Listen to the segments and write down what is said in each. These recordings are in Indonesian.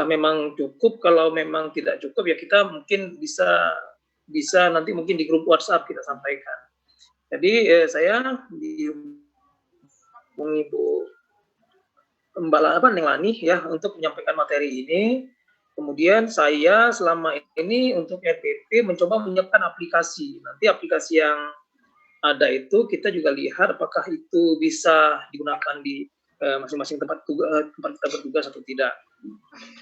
memang cukup, kalau memang tidak cukup ya kita mungkin bisa nanti mungkin di grup WhatsApp kita sampaikan. Jadi saya dihubungi Bu Neng Lani ya untuk menyampaikan materi ini. Kemudian saya selama ini untuk RPP mencoba menyiapkan aplikasi. Nanti aplikasi yang ada itu kita juga lihat apakah itu bisa digunakan di masing-masing tempat kita bertugas atau tidak.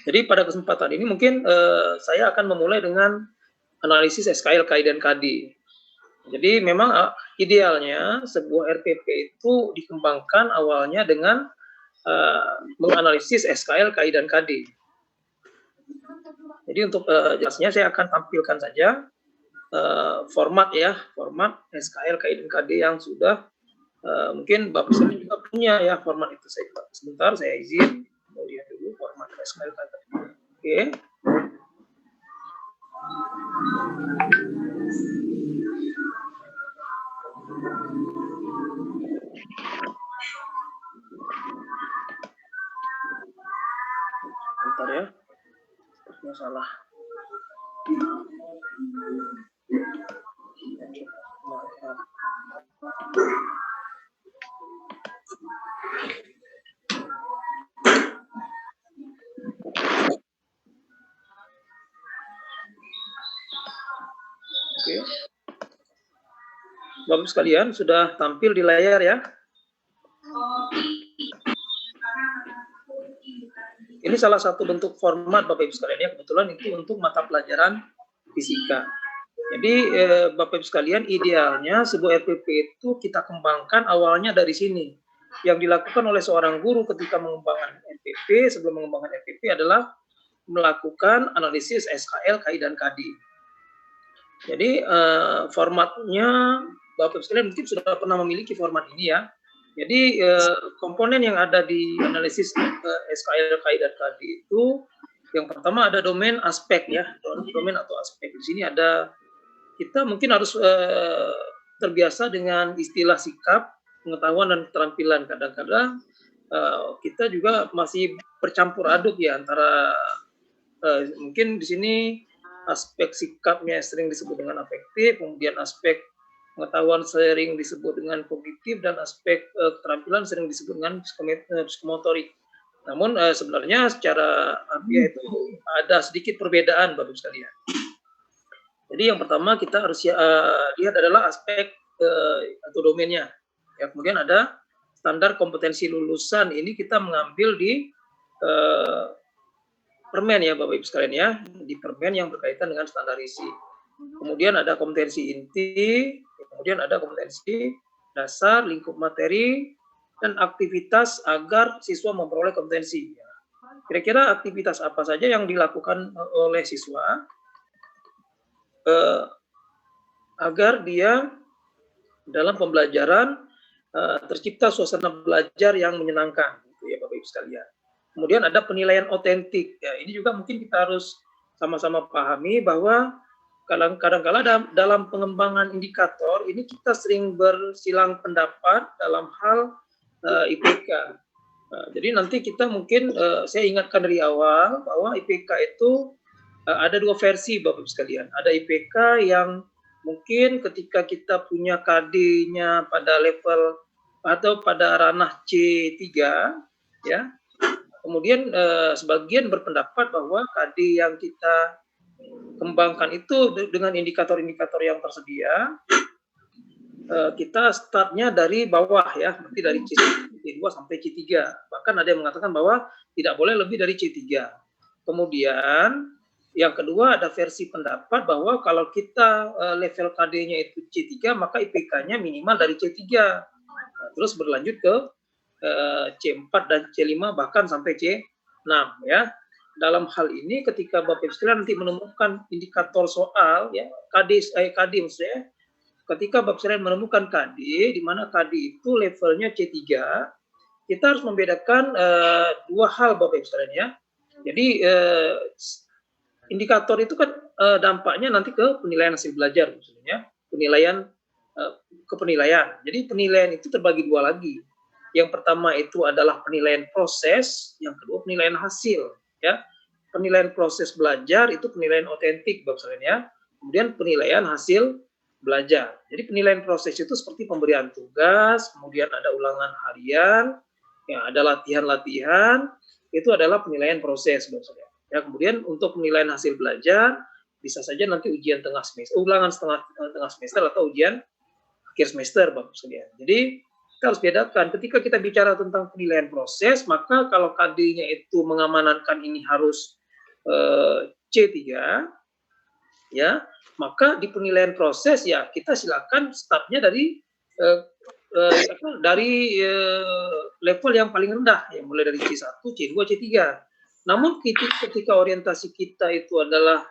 Jadi pada kesempatan ini mungkin saya akan memulai dengan analisis SKL, KI, dan KD. Jadi memang idealnya sebuah RPP itu dikembangkan awalnya dengan menganalisis SKL, KI, dan KD. Jadi untuk jelasnya saya akan tampilkan saja format SKL, KI, dan KD yang sudah mungkin Bapak sekalian juga punya ya format itu. Sebentar saya izin mau lihat dulu format SKL, KI, dan KD. Oke. Bentar ya, sepertinya salah. Oke. Bapak sekalian sudah tampil di layar ya. Ini salah satu bentuk format Bapak Ibu sekalian ya, kebetulan itu untuk mata pelajaran fisika. Jadi Bapak Ibu sekalian, idealnya sebuah RPP itu kita kembangkan awalnya dari sini. Yang dilakukan oleh seorang guru ketika mengembangkan RPP, sebelum mengembangkan RPP adalah melakukan analisis SKL, KI, dan KD. Jadi formatnya Bapak Ibu sekalian mungkin sudah pernah memiliki format ini ya. Jadi komponen yang ada di analisis SKL, KI, dan KD itu yang pertama ada domain aspek ya, domain atau aspek. Di sini ada, kita mungkin harus terbiasa dengan istilah sikap, pengetahuan, dan keterampilan. Kadang-kadang kita juga masih bercampur aduk ya antara mungkin di sini aspek sikapnya sering disebut dengan afektif, kemudian aspek pengetahuan sering disebut dengan kognitif, dan aspek keterampilan sering disebut dengan psikomotorik. Namun sebenarnya secara harfiah itu ada sedikit perbedaan Bapak sekalian. Jadi yang pertama kita harus lihat adalah aspek atau domainnya. Ya, kemudian ada standar kompetensi lulusan, ini kita mengambil di permen ya Bapak Ibu sekalian ya, di permen yang berkaitan dengan standar isi. Kemudian ada kompetensi inti, kemudian ada kompetensi dasar, lingkup materi, dan aktivitas agar siswa memperoleh kompetensi. Kira-kira aktivitas apa saja yang dilakukan oleh siswa agar dia dalam pembelajaran tercipta suasana belajar yang menyenangkan, gitu ya Bapak Ibu sekalian. Kemudian ada penilaian otentik. Ya, ini juga mungkin kita harus sama-sama pahami bahwa kadang-kala dalam pengembangan indikator ini kita sering bersilang pendapat dalam hal IPK. Jadi nanti kita mungkin saya ingatkan dari awal bahwa IPK itu ada dua versi Bapak Ibu sekalian. Ada IPK yang mungkin ketika kita punya KD-nya pada level atau pada ranah C3 ya. Kemudian sebagian berpendapat bahwa KD yang kita kembangkan itu dengan indikator-indikator yang tersedia, kita startnya dari bawah ya, berarti dari C2 sampai C3. Bahkan ada yang mengatakan bahwa tidak boleh lebih dari C3. Kemudian yang kedua ada versi pendapat bahwa kalau kita level KD-nya itu C3, maka IPK-nya minimal dari C3. Nah, terus berlanjut ke C4 dan C5 bahkan sampai C6 ya. Dalam hal ini ketika Bapak Ibu sekalian nanti menemukan indikator soal ya, KD maksudnya, ketika Bapak sekalian menemukan KD di mana KD itu levelnya C3, kita harus membedakan dua hal Bapak Ibu sekalian ya. Jadi indikator itu kan dampaknya nanti ke penilaian hasil belajar maksudnya, penilaian ke penilaian. Jadi penilaian itu terbagi dua lagi. Yang pertama itu adalah penilaian proses, yang kedua penilaian hasil ya. penilaian proses belajar itu penilaian otentik Bapak sekalian ya. Kemudian penilaian hasil belajar. Jadi penilaian proses itu seperti pemberian tugas, kemudian ada ulangan harian, ya ada latihan-latihan, itu adalah penilaian proses Bapak sekalian. Ya, kemudian untuk penilaian hasil belajar bisa saja nanti ujian tengah semester, ulangan tengah semester atau ujian akhir semester Bapak sekalian. Jadi kita harus bedakan ketika kita bicara tentang penilaian proses, maka kalau KD-nya itu mengamanatkan ini harus C3 ya, maka di penilaian proses ya kita silakan startnya dari level yang paling rendah ya, mulai dari C1, C2, C3. Namun ketika orientasi kita itu adalah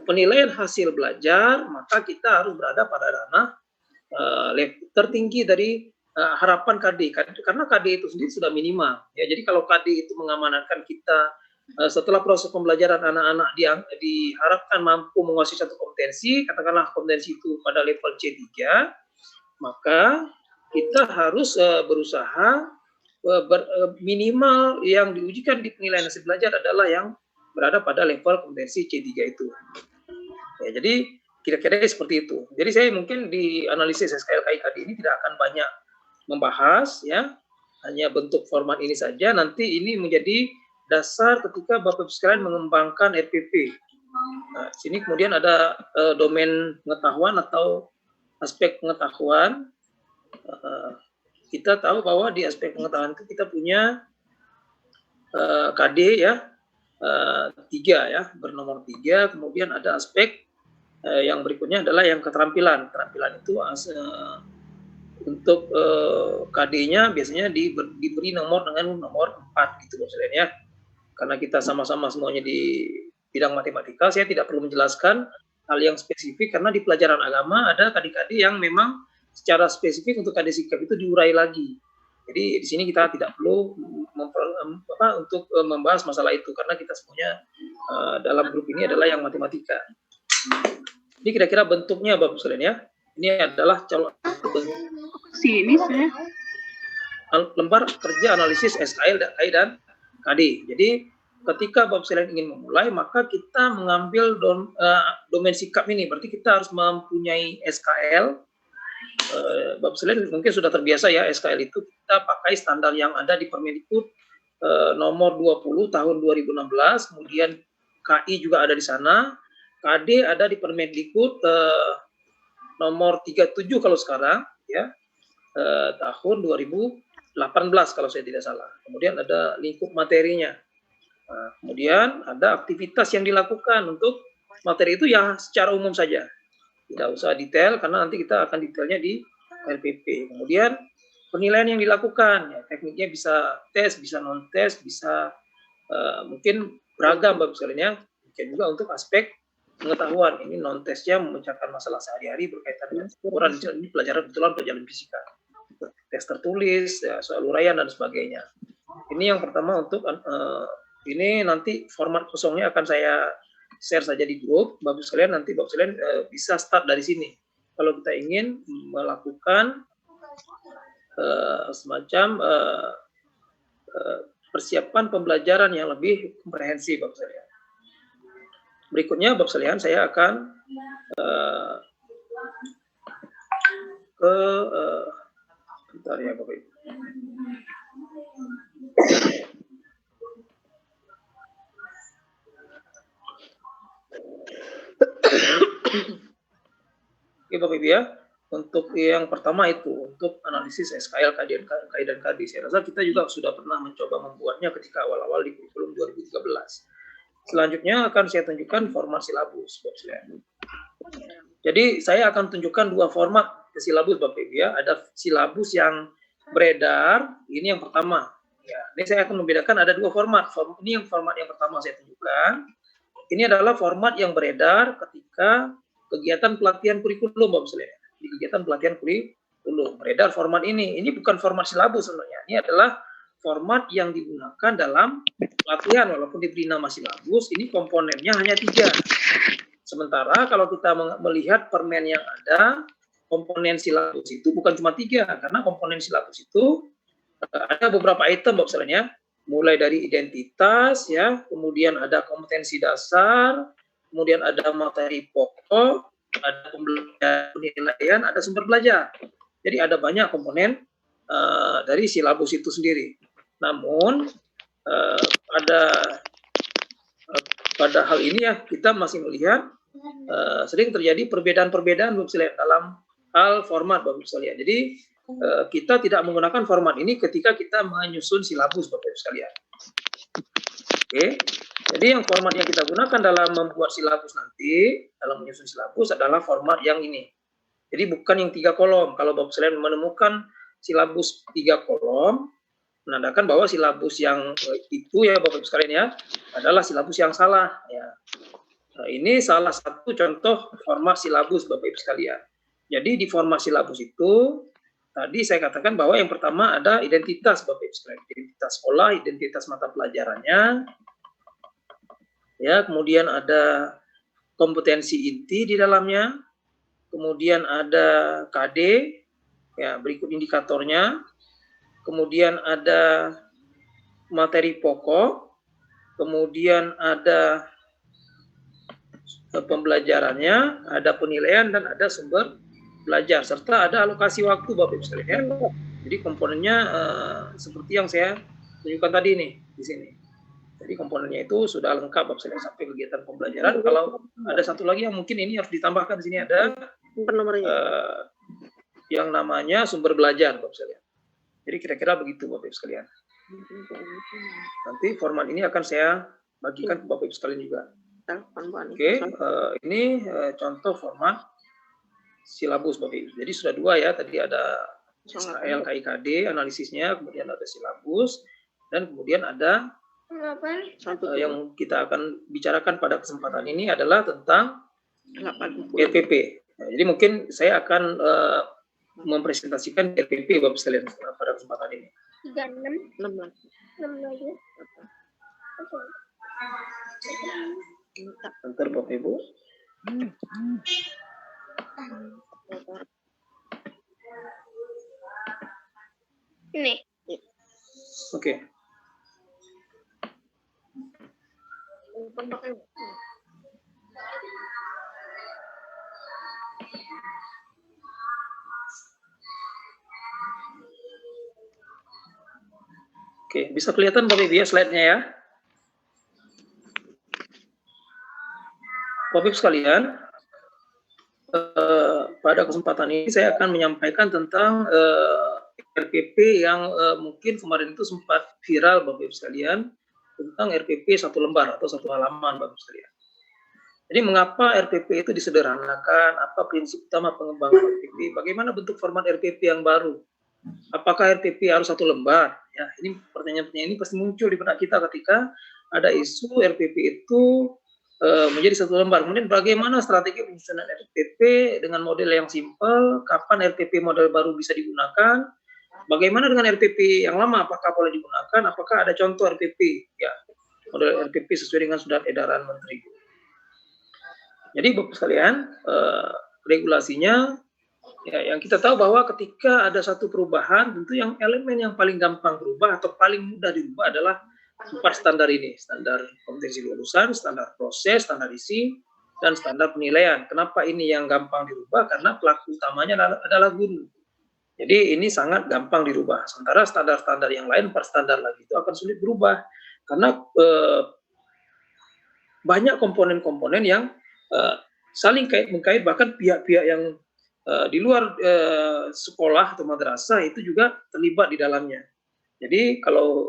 penilaian hasil belajar, maka kita harus berada pada ranah tertinggi dari harapan KD, karena KD itu sendiri sudah minimal ya. Jadi kalau KD itu mengamanatkan kita setelah proses pembelajaran anak-anak diharapkan mampu menguasai satu kompetensi, katakanlah kompetensi itu pada level C3, maka kita harus berusaha minimal yang diujikan di penilaian hasil belajar adalah yang berada pada level kompetensi C3 itu. Ya, jadi kira-kira seperti itu. Jadi saya mungkin di analisis SKL KIKD ini tidak akan banyak membahas ya, hanya bentuk format ini saja. Nanti ini menjadi dasar ketika Bapak Ibu sekalian mengembangkan RPP. Nah, sini kemudian ada domain pengetahuan atau aspek pengetahuan. Kita tahu bahwa di aspek pengetahuan itu kita punya KD ya, 3 ya, bernomor 3. Kemudian ada aspek yang berikutnya adalah yang keterampilan. Keterampilan itu untuk KD-nya biasanya diberi nomor dengan nomor 4 gitu maksudnya ya. Karena kita sama-sama semuanya di bidang matematika, saya tidak perlu menjelaskan hal yang spesifik karena di pelajaran agama ada KD-KD yang memang secara spesifik untuk KD sikap itu diurai lagi. Jadi di sini kita tidak perlu untuk membahas masalah itu karena kita semuanya dalam grup ini adalah yang matematika. Jadi kira-kira bentuknya Bapak sekalian ya. Ini adalah lembar kerja analisis SKL dan KD. Jadi ketika Bapak sekalian ingin memulai, maka kita mengambil domain sikap ini. Berarti kita harus mempunyai SKL. Bapak sekalian mungkin sudah terbiasa ya, SKL itu kita pakai standar yang ada di Permendikbud nomor 20 tahun 2016. Kemudian KI juga ada di sana. KD ada di Permendikbud nomor 37 kalau sekarang ya, tahun 2018 kalau saya tidak salah. Kemudian ada lingkup materinya. Nah, kemudian ada aktivitas yang dilakukan untuk materi itu ya secara umum saja. Tidak usah detail karena nanti kita akan detailnya di LPP. Kemudian penilaian yang dilakukan, ya, tekniknya bisa tes, bisa non tes, bisa mungkin beragam Bapak sekalian ya. Mungkin juga untuk aspek pengetahuan. Ini non tesnya memecahkan masalah sehari-hari berkaitan dengan ukuran ini pelajaran fisika. Tes tertulis, ya, soal uraian dan sebagainya. Ini yang pertama untuk ini nanti format kosongnya akan saya share saja di grup. Bapak sekalian nanti Bapak sekalian bisa start dari sini. Kalau kita ingin melakukan semacam persiapan pembelajaran yang lebih komprehensif Bapak sekalian. Berikutnya Bapak sekalian saya akan bentar ya Bapak Ibu. Oke Bapak Ibu ya, untuk yang pertama itu untuk analisis SKL, KD dan KD. Saya rasa kita juga sudah pernah mencoba membuatnya ketika awal-awal di kurikulum 2013. Selanjutnya akan saya tunjukkan format silabus Bapak sekalian. Jadi saya akan tunjukkan dua format silabus Bapak Ibu ya. Ada silabus yang beredar, ini yang pertama. Ya, ini saya akan membedakan ada dua format. Ini yang format yang pertama saya tunjukkan. Ini adalah format yang beredar ketika kegiatan pelatihan kurikulum Bapak sekalian. Di kegiatan pelatihan kurikulum beredar format ini. Ini bukan format silabus sebenarnya. Ini adalah format yang digunakan dalam pelatihan walaupun diberi nama silabus. Ini komponennya hanya 3. Sementara kalau kita melihat permen yang ada, komponen silabus itu bukan cuma 3 karena komponen silabus itu ada beberapa item Bapak sekalian ya. mulai dari identitas ya, kemudian ada kompetensi dasar, kemudian ada materi pokok, ada pembelajaran penilaian, ada sumber belajar. Jadi ada banyak komponen dari silabus itu sendiri. Namun pada hal ini ya kita masih melihat sering terjadi perbedaan-perbedaan Bapak sekalian dalam hal format Bapak sekalian. Jadi kita tidak menggunakan format ini ketika kita menyusun silabus Bapak sekalian. Oke. Jadi yang format yang kita gunakan dalam membuat silabus nanti, dalam menyusun silabus adalah format yang ini. Jadi bukan yang 3 kolom. Kalau Bapak sekalian menemukan silabus 3 kolom, menandakan bahwa silabus yang itu ya Bapak sekalian ya, adalah silabus yang salah ya. Nah, ini salah satu contoh format silabus Bapak Ibu sekalian. Jadi di format silabus itu tadi saya katakan bahwa yang pertama ada identitas Bapak Ibu sekalian, identitas sekolah, identitas mata pelajarannya. Ya, kemudian ada kompetensi inti di dalamnya. Kemudian ada KD, ya berikut indikatornya. Kemudian ada materi pokok. Kemudian ada pembelajarannya, ada penilaian dan ada sumber belajar serta ada alokasi waktu Bapak Ibu sekalian ya. Jadi komponennya seperti yang saya tunjukkan tadi nih di sini. Jadi komponennya itu sudah lengkap Bapak sekalian sampai kegiatan pembelajaran. Kalau ada satu lagi yang mungkin ini harus ditambahkan di sini ada yang namanya sumber belajar Bapak sekalian. Jadi kira-kira begitu Bapak Ibu sekalian. Nanti format ini akan saya bagikan ke Bapak Ibu sekalian juga. Oke, ini contoh format silabus Bapak Ibu. Jadi sudah 2 ya, tadi ada SKL KIKD analisisnya, kemudian ada silabus, dan kemudian ada yang kita akan bicarakan pada kesempatan ini adalah tentang RPP. Nah, jadi mungkin saya akan mempresentasikan RPP Bapak sekalian pada kesempatan ini. 6 lagi. Bentar Bapak Ibu. Ini. Oke. Oke, bisa kelihatan Bapak Ibu ya slide-nya ya. Bapak Ibu sekalian, pada kesempatan ini saya akan menyampaikan tentang RPP yang mungkin kemarin itu sempat viral Bapak Ibu sekalian, tentang RPP 1 lembar atau 1 halaman Bapak Ibu sekalian. Jadi mengapa RPP itu disederhanakan, apa prinsip utama pengembangan RPP, bagaimana bentuk format RPP yang baru, apakah RPP harus 1 lembar? Ya, ini pertanyaan-pertanyaan ini pasti muncul di benak kita ketika ada isu RPP itu menjadi 1 lembar. Kemudian bagaimana strategi penyusunan RPP dengan model yang simpel, kapan RPP model baru bisa digunakan, bagaimana dengan RPP yang lama, apakah boleh digunakan, apakah ada contoh RPP, ya model RPP sesuai dengan surat edaran Menteri. Jadi Bapak sekalian, regulasinya ya, yang kita tahu bahwa ketika ada satu perubahan, tentu yang elemen yang paling gampang berubah atau paling mudah dirubah adalah 4 standar ini, standar kompetensi lulusan, standar proses, standar isi, dan standar penilaian. Kenapa ini yang gampang dirubah? Karena pelaku utamanya adalah guru. Jadi ini sangat gampang dirubah. Sementara standar-standar yang lain, 4 standar lagi itu akan sulit berubah. Karena banyak komponen-komponen yang saling mengkait, bahkan pihak-pihak yang di luar sekolah atau madrasah itu juga terlibat di dalamnya. Jadi kalau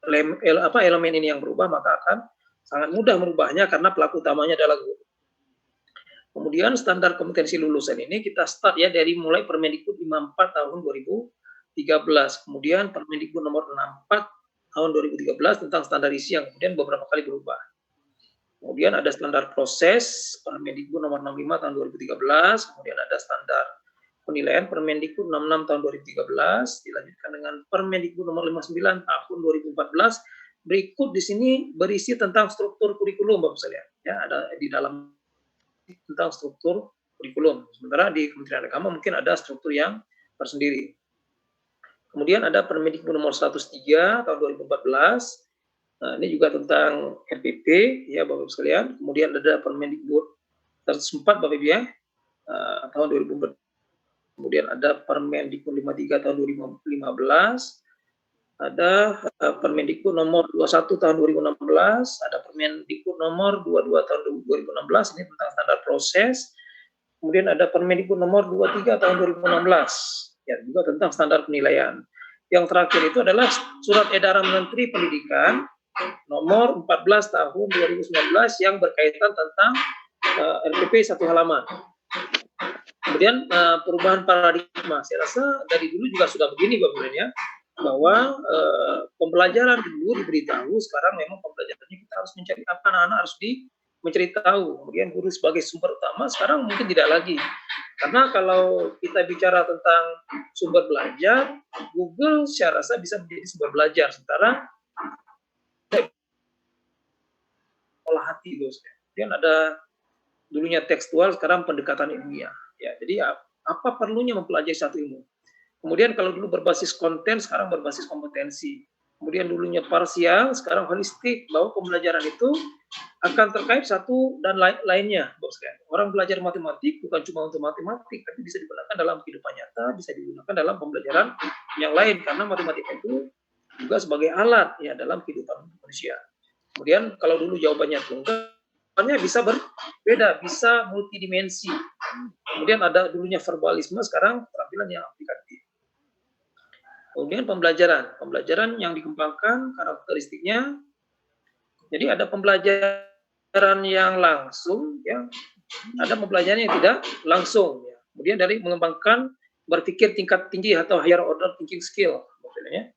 elemen ini yang berubah maka akan sangat mudah merubahnya karena pelaku utamanya adalah guru. Kemudian standar kompetensi lulusan ini kita start ya dari mulai Permendikbud 54 tahun 2013. Kemudian Permendikbud nomor 64 tahun 2013 tentang standar isi yang kemudian beberapa kali berubah. Kemudian ada standar proses Permendikbud nomor 65 tahun 2013, kemudian ada standar penilaian Permendikbud 66 tahun 2013, dilanjutkan dengan Permendikbud nomor 59 tahun 2014. Berikut di sini berisi tentang struktur kurikulum Bapak sekalian. Ya, ada di dalam tentang struktur kurikulum. Sementara di Kementerian Agama mungkin ada struktur yang tersendiri. Kemudian ada Permendikbud nomor 103 tahun 2014. Nah, ini juga tentang RPP ya Bapak Ibu sekalian. Kemudian ada Permendikbud 104 Bapak Ibu ya, tahun 2014. Kemudian ada Permendikbud 53 tahun 2015. Ada Permendikbud nomor 21 tahun 2016, ada Permendikbud nomor 22 tahun 2016, ini tentang standar proses. Kemudian ada Permendikbud nomor 23 tahun 2016, ya juga tentang standar penilaian. Yang terakhir itu adalah Surat Edaran Menteri Pendidikan nomor 14 tahun 2019 yang berkaitan tentang RPP satu halaman. Kemudian perubahan paradigma, saya rasa dari dulu juga sudah begini Bapak Ibu ya, bahwa pembelajaran dulu diberitahu, sekarang memang pembelajarannya kita harus mencari apa, anak-anak harus mencari tahu. Kemudian guru sebagai sumber utama sekarang mungkin tidak lagi. Karena kalau kita bicara tentang sumber belajar, Google saya rasa bisa menjadi sumber belajar. Sementara olah hati itu. Kemudian ada dulunya tekstual, sekarang pendekatan ilmiah. Ya, jadi apa perlunya mempelajari satu ilmu? Kemudian kalau dulu berbasis konten, sekarang berbasis kompetensi. Kemudian dulunya parsial, sekarang holistik, bahwa pembelajaran itu akan terkait satu dan lainnya. Orang belajar matematik bukan cuma untuk matematik, tapi bisa digunakan dalam kehidupan nyata, bisa digunakan dalam pembelajaran yang lain, karena matematika itu juga sebagai alat ya dalam kehidupan manusia. Kemudian kalau dulu jawabannya tunggal, jawabannya bisa berbeda, bisa multidimensi. Kemudian ada dulunya verbalisme, sekarang keterampilan yang aplikatif. Kemudian pembelajaran yang dikembangkan karakteristiknya. Jadi ada pembelajaran yang langsung, ya, ada pembelajaran yang tidak langsung. Ya. Kemudian dari mengembangkan berpikir tingkat tinggi atau higher order thinking skill, maksudnya,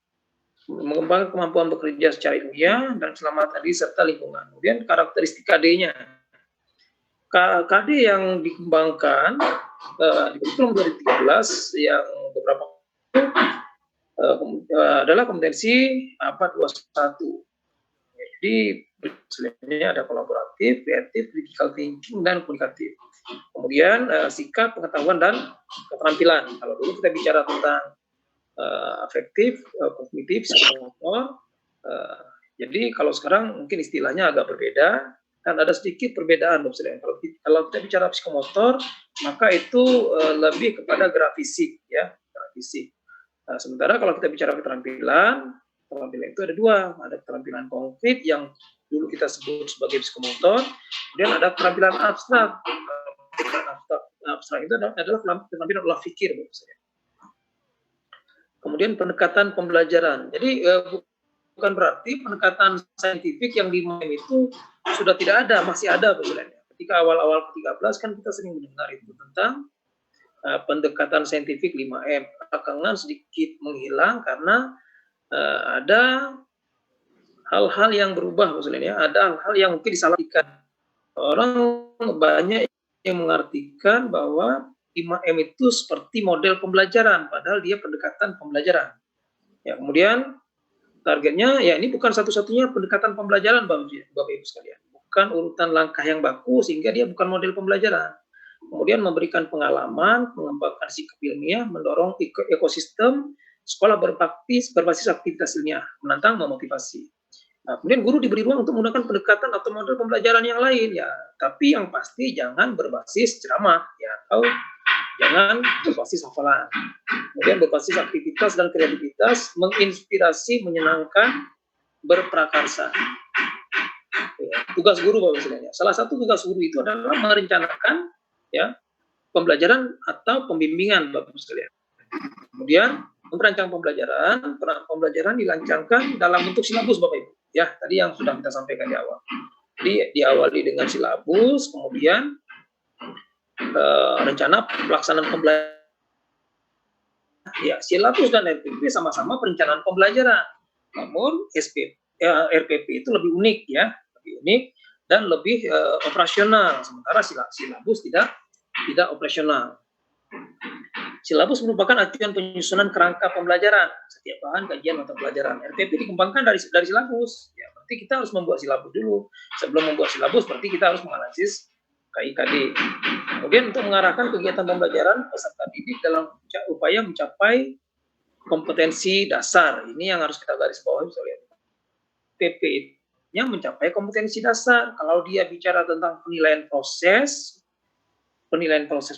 mengembangkan kemampuan bekerja secara ilmiah dan selamat tadi serta lingkungan. Kemudian karakteristik KD-nya. KD yang dikembangkan di kurikulum 2013 yang beberapa adalah kompetensi 21. Jadi sebenarnya ada kolaboratif, kreatif, critical thinking, dan komunikatif. Kemudian sikap, pengetahuan, dan keterampilan. Kalau dulu kita bicara tentang afektif, kognitif, psikomotor. Jadi kalau sekarang mungkin istilahnya agak berbeda, kan ada sedikit perbedaan. Kalau kita bicara psikomotor, maka itu lebih kepada gerak fisik, ya, gerak fisik. Nah, sementara kalau kita bicara keterampilan itu ada dua, ada keterampilan konkret yang dulu kita sebut sebagai psikomotor, kemudian ada keterampilan abstrak. Abstrak itu adalah keterampilan olah pikir, kemudian pendekatan pembelajaran. Jadi bukan berarti pendekatan saintifik yang di MAM itu sudah tidak ada, masih ada sebenarnya. Ketika awal-awal ke-13 kan kita sering mendengar itu tentang pendekatan saintifik 5M. Belakangan sedikit menghilang karena ada hal-hal yang berubah maksudnya, ada hal-hal yang mungkin disalahkan. Orang banyak yang mengartikan bahwa 5M itu seperti model pembelajaran, padahal dia pendekatan pembelajaran. Ya, kemudian targetnya ya ini bukan satu-satunya pendekatan pembelajaran Bapak Ibu sekalian. Bukan urutan langkah yang baku sehingga dia bukan model pembelajaran. Kemudian memberikan pengalaman, mengembangkan sikap ilmiah, mendorong ekosistem sekolah berbasis aktivitas ilmiah, menantang, memotivasi. Nah, kemudian guru diberi ruang untuk menggunakan pendekatan atau model pembelajaran yang lain, ya. Tapi yang pasti jangan berbasis ceramah, ya, atau jangan berbasis hafalan. Kemudian berbasis aktivitas dan kreativitas, menginspirasi, menyenangkan, berprakarsa. Ya, tugas guru Bapak Ibu. Salah satu tugas guru itu adalah merencanakan, ya, pembelajaran atau pembimbingan Bapak Ibu sekalian. Kemudian merancang pembelajaran dilancarkan dalam bentuk silabus Bapak Ibu. Ya, tadi yang sudah kita sampaikan di awal. Jadi diawali dengan silabus, kemudian rencana pelaksanaan pembelajaran. Ya, silabus dan RPP sama-sama perencanaan pembelajaran. Namun RPP itu lebih unik, ya, lebih unik dan lebih operasional. Sementara silabus tidak operasional. Silabus merupakan acuan penyusunan kerangka pembelajaran setiap bahan kajian atau pelajaran. RPP dikembangkan dari silabus. Ya, berarti kita harus membuat silabus dulu. Sebelum membuat silabus, berarti kita harus menganalisis KIKD. Kemudian untuk mengarahkan kegiatan pembelajaran peserta didik dalam upaya mencapai kompetensi dasar. Ini yang harus kita garis bawahi misalnya. RPP-nya mencapai kompetensi dasar. Kalau dia bicara tentang penilaian proses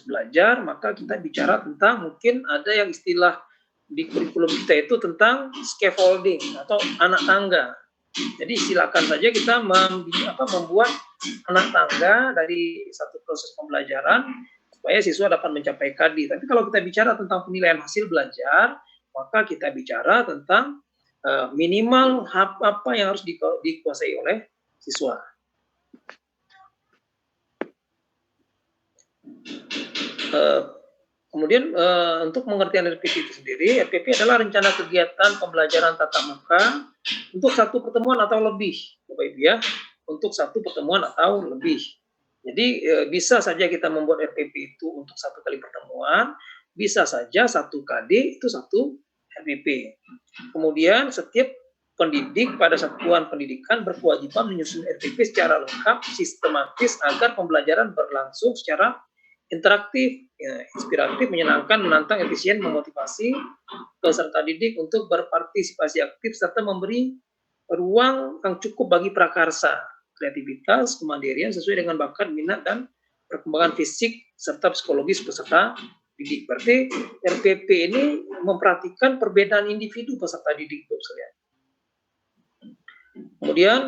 belajar, maka kita bicara tentang mungkin ada yang istilah di kurikulum kita itu tentang scaffolding atau anak tangga. Jadi silakan saja kita membuat anak tangga dari satu proses pembelajaran supaya siswa dapat mencapai KD. Tapi kalau kita bicara tentang penilaian hasil belajar, maka kita bicara tentang minimal apa yang harus dikuasai oleh siswa. Kemudian untuk pengertian RPP itu sendiri, RPP adalah rencana kegiatan pembelajaran tatap muka untuk satu pertemuan atau lebih, Bapak Ibu ya, untuk satu pertemuan atau lebih. Jadi bisa saja kita membuat RPP itu untuk satu kali pertemuan, bisa saja satu KD itu satu RPP. Kemudian setiap pendidik pada satuan pendidikan berkewajiban menyusun RPP secara lengkap, sistematis agar pembelajaran berlangsung secara interaktif, ya, inspiratif, menyenangkan, menantang, efisien, memotivasi peserta didik untuk berpartisipasi aktif serta memberi ruang yang cukup bagi prakarsa, kreativitas, kemandirian sesuai dengan bakat, minat, dan perkembangan fisik serta psikologis peserta didik. Berarti RPP ini memperhatikan perbedaan individu peserta didik, Bapak sekalian. Kemudian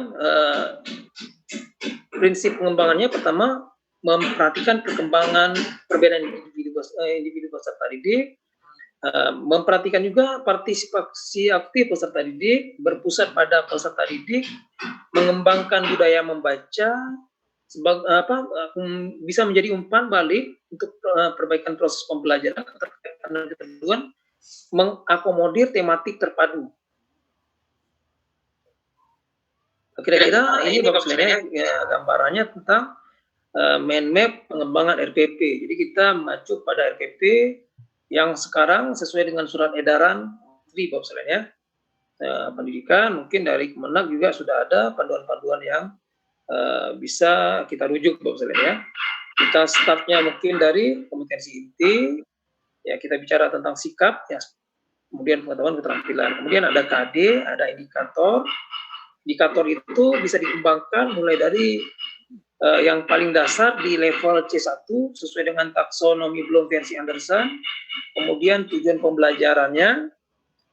prinsip pengembangannya pertama memperhatikan perkembangan perbedaan individu peserta didik, memperhatikan juga partisipasi aktif peserta didik, berpusat pada peserta didik, mengembangkan budaya membaca, bisa menjadi umpan balik untuk perbaikan proses pembelajaran dan ketentuan, mengakomodir tematik terpadu. Kira-kira ini Bapak sekalian ya, gambarannya tentang mind map pengembangan RPP. Jadi kita mengacu pada RPP yang sekarang sesuai dengan surat edaran Menteri Bapak sekalian ya. Pendidikan mungkin dari Kemenag juga sudah ada panduan-panduan yang bisa kita rujuk Bapak sekalian ya. Kita startnya mungkin dari kompetensi inti, ya kita bicara tentang sikap, ya, kemudian pengetahuan keterampilan. Kemudian ada KD, ada indikator. Indikator itu bisa dikembangkan mulai dari yang paling dasar di level C1 sesuai dengan taksonomi Bloom versi Anderson, kemudian tujuan pembelajarannya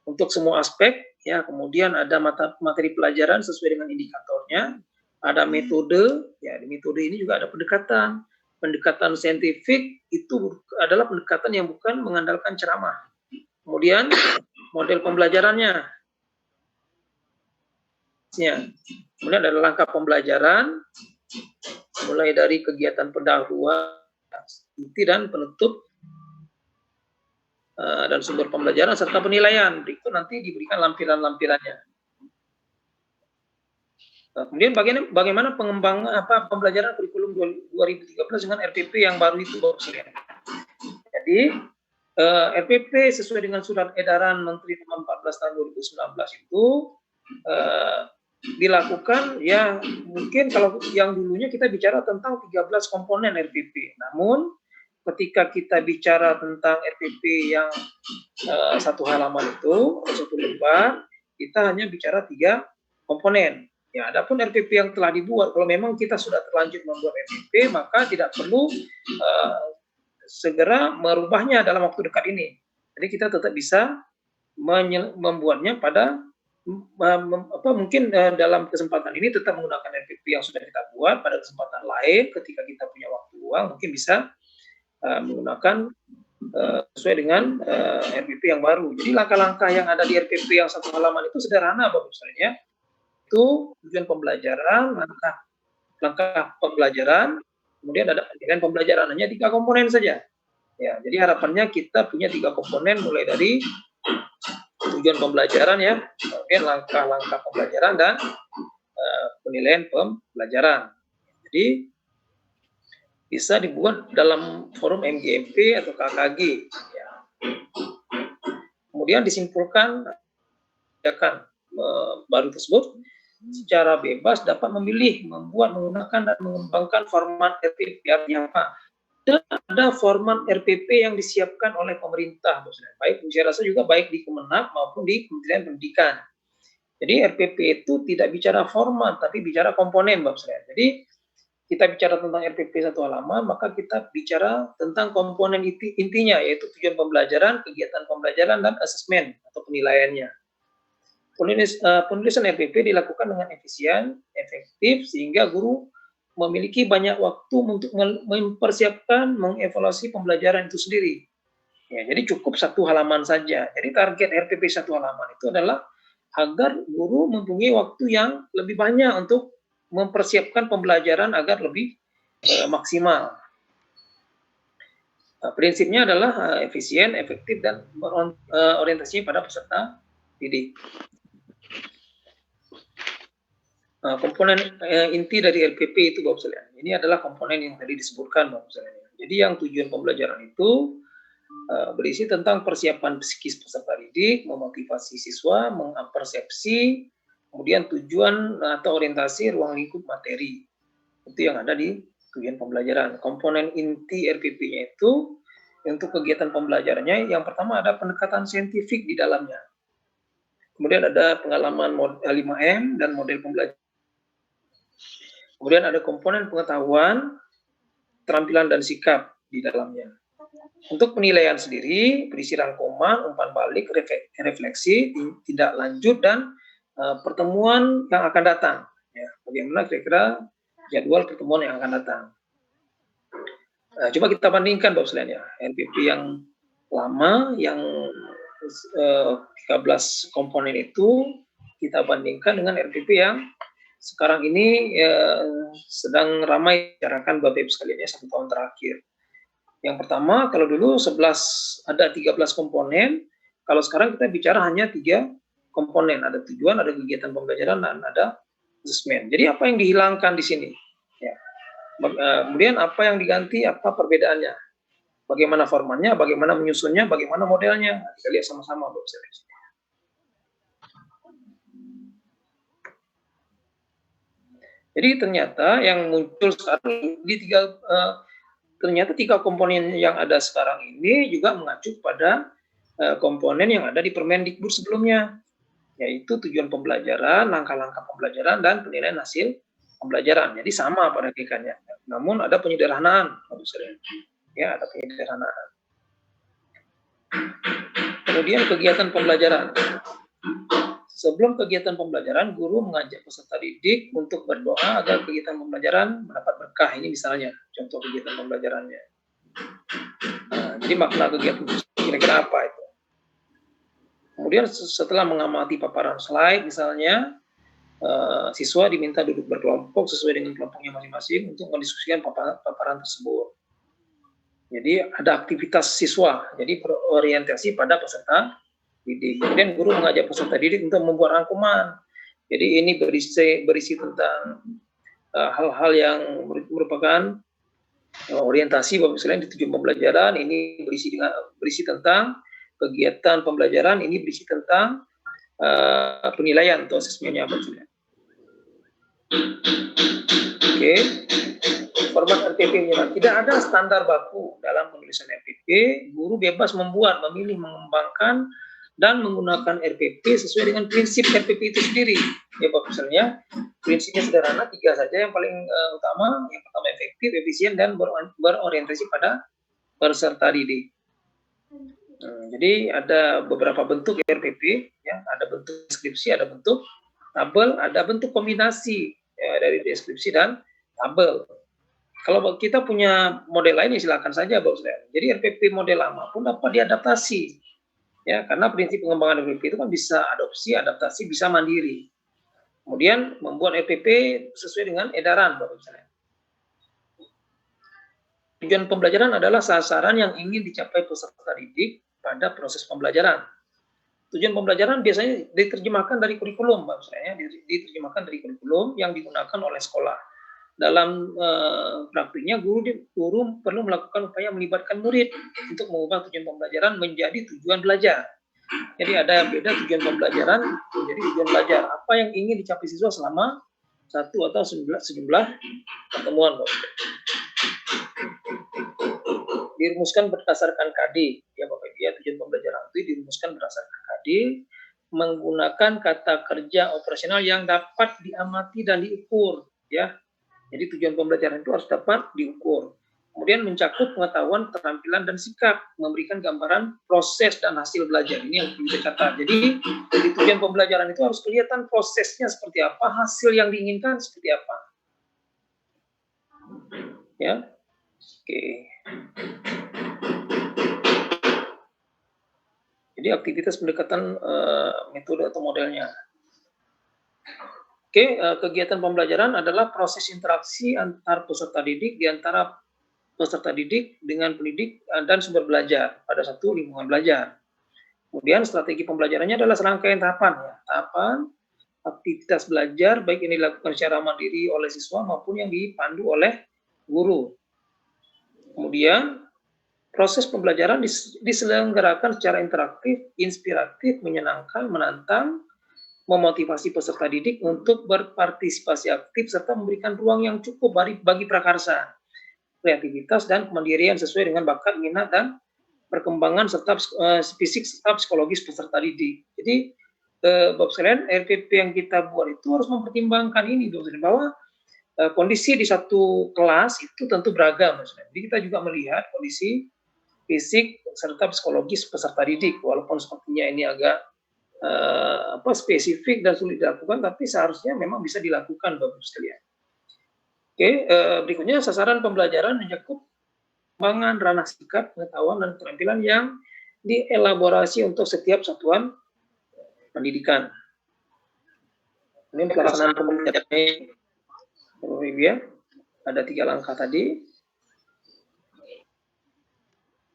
untuk semua aspek, ya, kemudian ada materi pelajaran sesuai dengan indikatornya, ada metode, ya di metode ini juga ada pendekatan saintifik itu adalah pendekatan yang bukan mengandalkan ceramah. Kemudian model pembelajarannya, kemudian ada langkah pembelajaran, mulai dari kegiatan pendahuluan, inti dan penutup, dan sumber pembelajaran serta penilaian. Itu nanti diberikan lampiran-lampirannya. Kemudian bagaimana pengembangan pembelajaran kurikulum 2013 dengan RPP yang baru itu, Bapak sekalian. Jadi RPP sesuai dengan surat edaran Menteri nomor 14 tahun 2019 itu dilakukan, ya mungkin kalau yang dulunya kita bicara tentang 13 komponen RPP. Namun ketika kita bicara tentang RPP yang satu halaman itu, satu lembar, kita hanya bicara 3 komponen. Ya, adapun RPP yang telah dibuat, kalau memang kita sudah terlanjur membuat RPP, maka tidak perlu segera merubahnya dalam waktu dekat ini. Jadi kita tetap bisa membuatnya pada mungkin dalam kesempatan ini tetap menggunakan RPP yang sudah kita buat. Pada kesempatan lain ketika kita punya waktu luang mungkin bisa menggunakan sesuai dengan RPP yang baru. Jadi langkah-langkah yang ada di RPP yang satu halaman itu sederhana Bapak misalnya. Itu tujuan pembelajaran, langkah pembelajaran, kemudian ada penilaian pembelajaran, hanya 3 komponen saja. Ya, jadi harapannya kita punya 3 komponen mulai dari tujuan pembelajaran ya, kemudian langkah-langkah pembelajaran dan penilaian pembelajaran. Jadi bisa dibuat dalam forum MGMP atau KKG. Ya. Kemudian disimpulkan kebijakan baru tersebut secara bebas dapat memilih, membuat, menggunakan dan mengembangkan format RPP. Artinya apa? ada format RPP yang disiapkan oleh pemerintah, baik saya rasa juga baik di Kemenak maupun di Kementerian Pendidikan. Jadi RPP itu tidak bicara format, tapi bicara komponen, Bapak sekalian. Jadi kita bicara tentang RPP satu halaman, maka kita bicara tentang komponen intinya, yaitu tujuan pembelajaran, kegiatan pembelajaran, dan asesmen atau penilaiannya. Penulisan RPP dilakukan dengan efisien, efektif, sehingga guru memiliki banyak waktu untuk mempersiapkan, mengevaluasi pembelajaran itu sendiri. Ya, jadi cukup satu halaman saja. Jadi target RPP satu halaman itu adalah agar guru mempunyai waktu yang lebih banyak untuk mempersiapkan pembelajaran agar lebih maksimal. Prinsipnya adalah efisien, efektif, dan orientasi pada peserta didik. Komponen inti dari RPP itu, Bapak sekalian. Ini adalah komponen yang tadi disebutkan, Bapak sekalian. Jadi yang tujuan pembelajaran itu berisi tentang persiapan psikis peserta didik, memotivasi siswa, mengapersepsi, kemudian tujuan atau orientasi ruang lingkup materi. Itu yang ada di tujuan pembelajaran. Komponen inti RPP-nya itu untuk kegiatan pembelajarannya, yang pertama ada pendekatan saintifik di dalamnya. Kemudian ada pengalaman 5M dan model pembelajaran. Kemudian ada komponen pengetahuan, keterampilan, dan sikap di dalamnya. Untuk penilaian sendiri, berisi rangkuman, umpan balik, refleksi, tindak lanjut, dan pertemuan yang akan datang. Ya, bagaimana kira-kira jadwal pertemuan yang akan datang. Coba kita bandingkan, Bapak sekalian, ya. RPP yang lama, yang 13 komponen itu, kita bandingkan dengan RPP yang sekarang ini sedang ramai dibicarakan Bapak Ibu sekalian, ya, 1 tahun terakhir. Yang pertama, kalau dulu 13 komponen, kalau sekarang kita bicara hanya 3 komponen, ada tujuan, ada kegiatan pembelajaran, dan ada asesmen. Jadi apa yang dihilangkan di sini? Ya. Kemudian apa yang diganti, apa perbedaannya? Bagaimana formatnya, bagaimana menyusunnya, bagaimana modelnya? Kita lihat sama-sama, Bapak sekalian. Jadi ternyata yang muncul sekarang di ternyata 3 komponen yang ada sekarang ini juga mengacu pada komponen yang ada di Permendikbud sebelumnya, yaitu tujuan pembelajaran, langkah-langkah pembelajaran, dan penilaian hasil pembelajaran. Jadi sama pada hakikatnya. Namun ada penyederhanaan, ya, ada penyederhanaan. Kemudian kegiatan pembelajaran. Sebelum kegiatan pembelajaran, guru mengajak peserta didik untuk berdoa agar kegiatan pembelajaran mendapat berkah. Ini misalnya contoh kegiatan pembelajarannya. Jadi makna kegiatan kira-kira apa itu? Kemudian setelah mengamati paparan slide misalnya, siswa diminta duduk berkelompok sesuai dengan kelompoknya masing-masing untuk mendiskusikan paparan tersebut. Jadi ada aktivitas siswa, jadi berorientasi pada peserta didik. Kemudian guru mengajak peserta didik untuk membuat rangkuman. Jadi ini berisi tentang hal-hal yang merupakan orientasi Bapak sekalian di tujuan pembelajaran. Ini berisi tentang kegiatan pembelajaran, ini berisi tentang penilaian atau asesmennya Bapak sekalian. Oke. Format RPP tidak ada standar baku dalam penulisan RPP. Guru bebas membuat, memilih, mengembangkan, dan menggunakan RPP sesuai dengan prinsip RPP itu sendiri. Ya Bapak misalnya, prinsipnya sederhana, 3 saja yang paling utama. Yang pertama efektif, efisien, dan berorientasi pada peserta didik. Jadi ada beberapa bentuk RPP, ya, ada bentuk deskripsi, ada bentuk tabel, ada bentuk kombinasi ya, dari deskripsi dan tabel. Kalau kita punya model lain, silakan saja, Bapak sekalian. Jadi RPP model lama pun dapat diadaptasi, ya, karena prinsip pengembangan RPP itu kan bisa adaptasi, bisa mandiri. Kemudian membuat RPP sesuai dengan edaran, Bapak sekalian. Tujuan pembelajaran adalah sasaran yang ingin dicapai peserta didik pada proses pembelajaran. Tujuan pembelajaran biasanya diterjemahkan dari kurikulum, Bapak sekalian, diterjemahkan dari kurikulum yang digunakan oleh sekolah. Dalam praktiknya guru perlu melakukan upaya melibatkan murid untuk mengubah tujuan pembelajaran menjadi tujuan belajar. Jadi ada beda tujuan pembelajaran menjadi tujuan belajar. Apa yang ingin dicapai siswa selama satu atau sejumlah pertemuan. dirumuskan berdasarkan KD, ya Bapak Ibu ya, tujuan pembelajaran itu dirumuskan berdasarkan KD, menggunakan kata kerja operasional yang dapat diamati dan diukur, ya. Jadi tujuan pembelajaran itu harus dapat diukur. Kemudian mencakup pengetahuan, keterampilan, dan sikap, memberikan gambaran proses dan hasil belajar. Ini yang perlu dicatat. Jadi di tujuan pembelajaran itu harus kelihatan prosesnya seperti apa, hasil yang diinginkan seperti apa. Ya, oke. Jadi aktivitas pendekatan metode atau modelnya. Oke, kegiatan pembelajaran adalah proses interaksi antar peserta didik di antara peserta didik dengan pendidik dan sumber belajar pada satu lingkungan belajar. Kemudian strategi pembelajarannya adalah serangkaian tahapan, ya. Tahapan aktivitas belajar baik yang dilakukan secara mandiri oleh siswa maupun yang dipandu oleh guru. Kemudian proses pembelajaran diselenggarakan secara interaktif, inspiratif, menyenangkan, menantang, memotivasi peserta didik untuk berpartisipasi aktif serta memberikan ruang yang cukup bagi prakarsa, kreativitas, dan kemandirian sesuai dengan bakat, minat, dan perkembangan serta fisik serta psikologis peserta didik. Jadi Bapak sekalian, RPP yang kita buat itu harus mempertimbangkan ini, Bapak sekalian, bahwa kondisi di satu kelas itu tentu beragam. Jadi kita juga melihat kondisi fisik serta psikologis peserta didik, walaupun sepertinya ini agak spesifik dan sulit dilakukan, tapi seharusnya memang bisa dilakukan, Bapak sekalian. Oke, berikutnya sasaran pembelajaran mencakup pengembangan ranah sikap, pengetahuan, dan keterampilan yang dielaborasi untuk setiap satuan pendidikan. Ini pelaksanaan pembelajaran Bapak Ibu ya, ada 3 langkah tadi.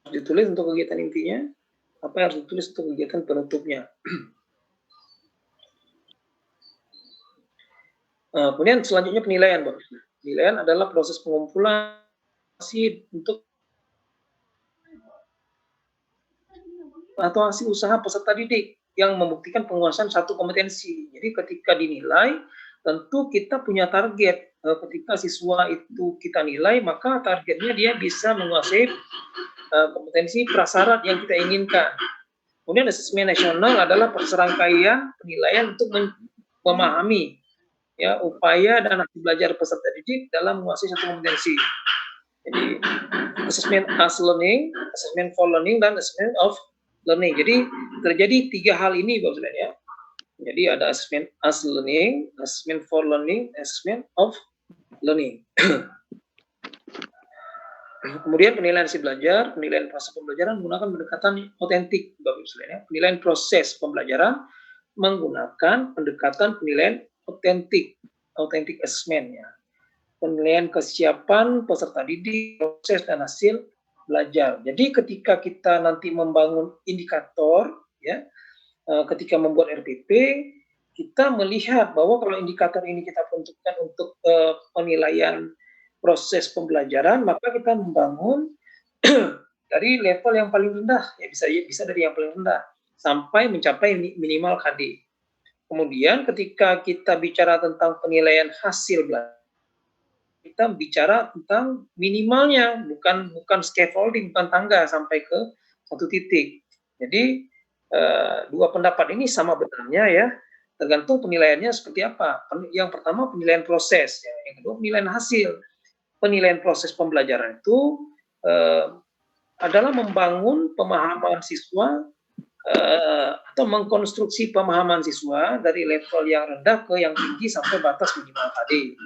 Ditulis untuk kegiatan intinya, apa yang harus ditulis untuk kegiatan penutupnya. Kemudian selanjutnya penilaian, Bapak. Penilaian adalah proses pengumpulan untuk atau hasil usaha peserta didik yang membuktikan penguasaan satu kompetensi. Jadi ketika dinilai, tentu kita punya target. Ketika siswa itu kita nilai, maka targetnya dia bisa menguasai kompetensi prasyarat yang kita inginkan. Kemudian asesmen nasional adalah serangkaian penilaian untuk memahami ya upaya dan hasil belajar peserta didik dalam menguasai satu kompetensi. Jadi assessment as learning, assessment for learning, dan assessment of learning. Jadi terjadi 3 hal ini, Bapak Ibu ya. Jadi ada assessment as learning, assessment for learning, assessment of learning. Kemudian penilaian hasil belajar, penilaian proses pembelajaran menggunakan pendekatan otentik, Bapak Ibu ya. Penilaian proses pembelajaran menggunakan pendekatan penilaian otentik assessment ya. Penilaian kesiapan peserta didik, proses dan hasil belajar. Jadi ketika kita nanti membangun indikator ya, ketika membuat RPP, kita melihat bahwa kalau indikator ini kita peruntukkan untuk penilaian proses pembelajaran, maka kita membangun dari level yang paling rendah, ya bisa dari yang paling rendah sampai mencapai minimal KD. Kemudian ketika kita bicara tentang penilaian hasil belajar, kita bicara tentang minimalnya, bukan scaffolding, bukan tangga sampai ke satu titik. Jadi dua pendapat ini sama benarnya ya, tergantung penilaiannya seperti apa. Yang pertama penilaian proses, ya. Yang kedua penilaian hasil. Penilaian proses pembelajaran itu adalah membangun pemahaman siswa atau mengkonstruksi pemahaman siswa dari level yang rendah ke yang tinggi sampai batas minimal tadi.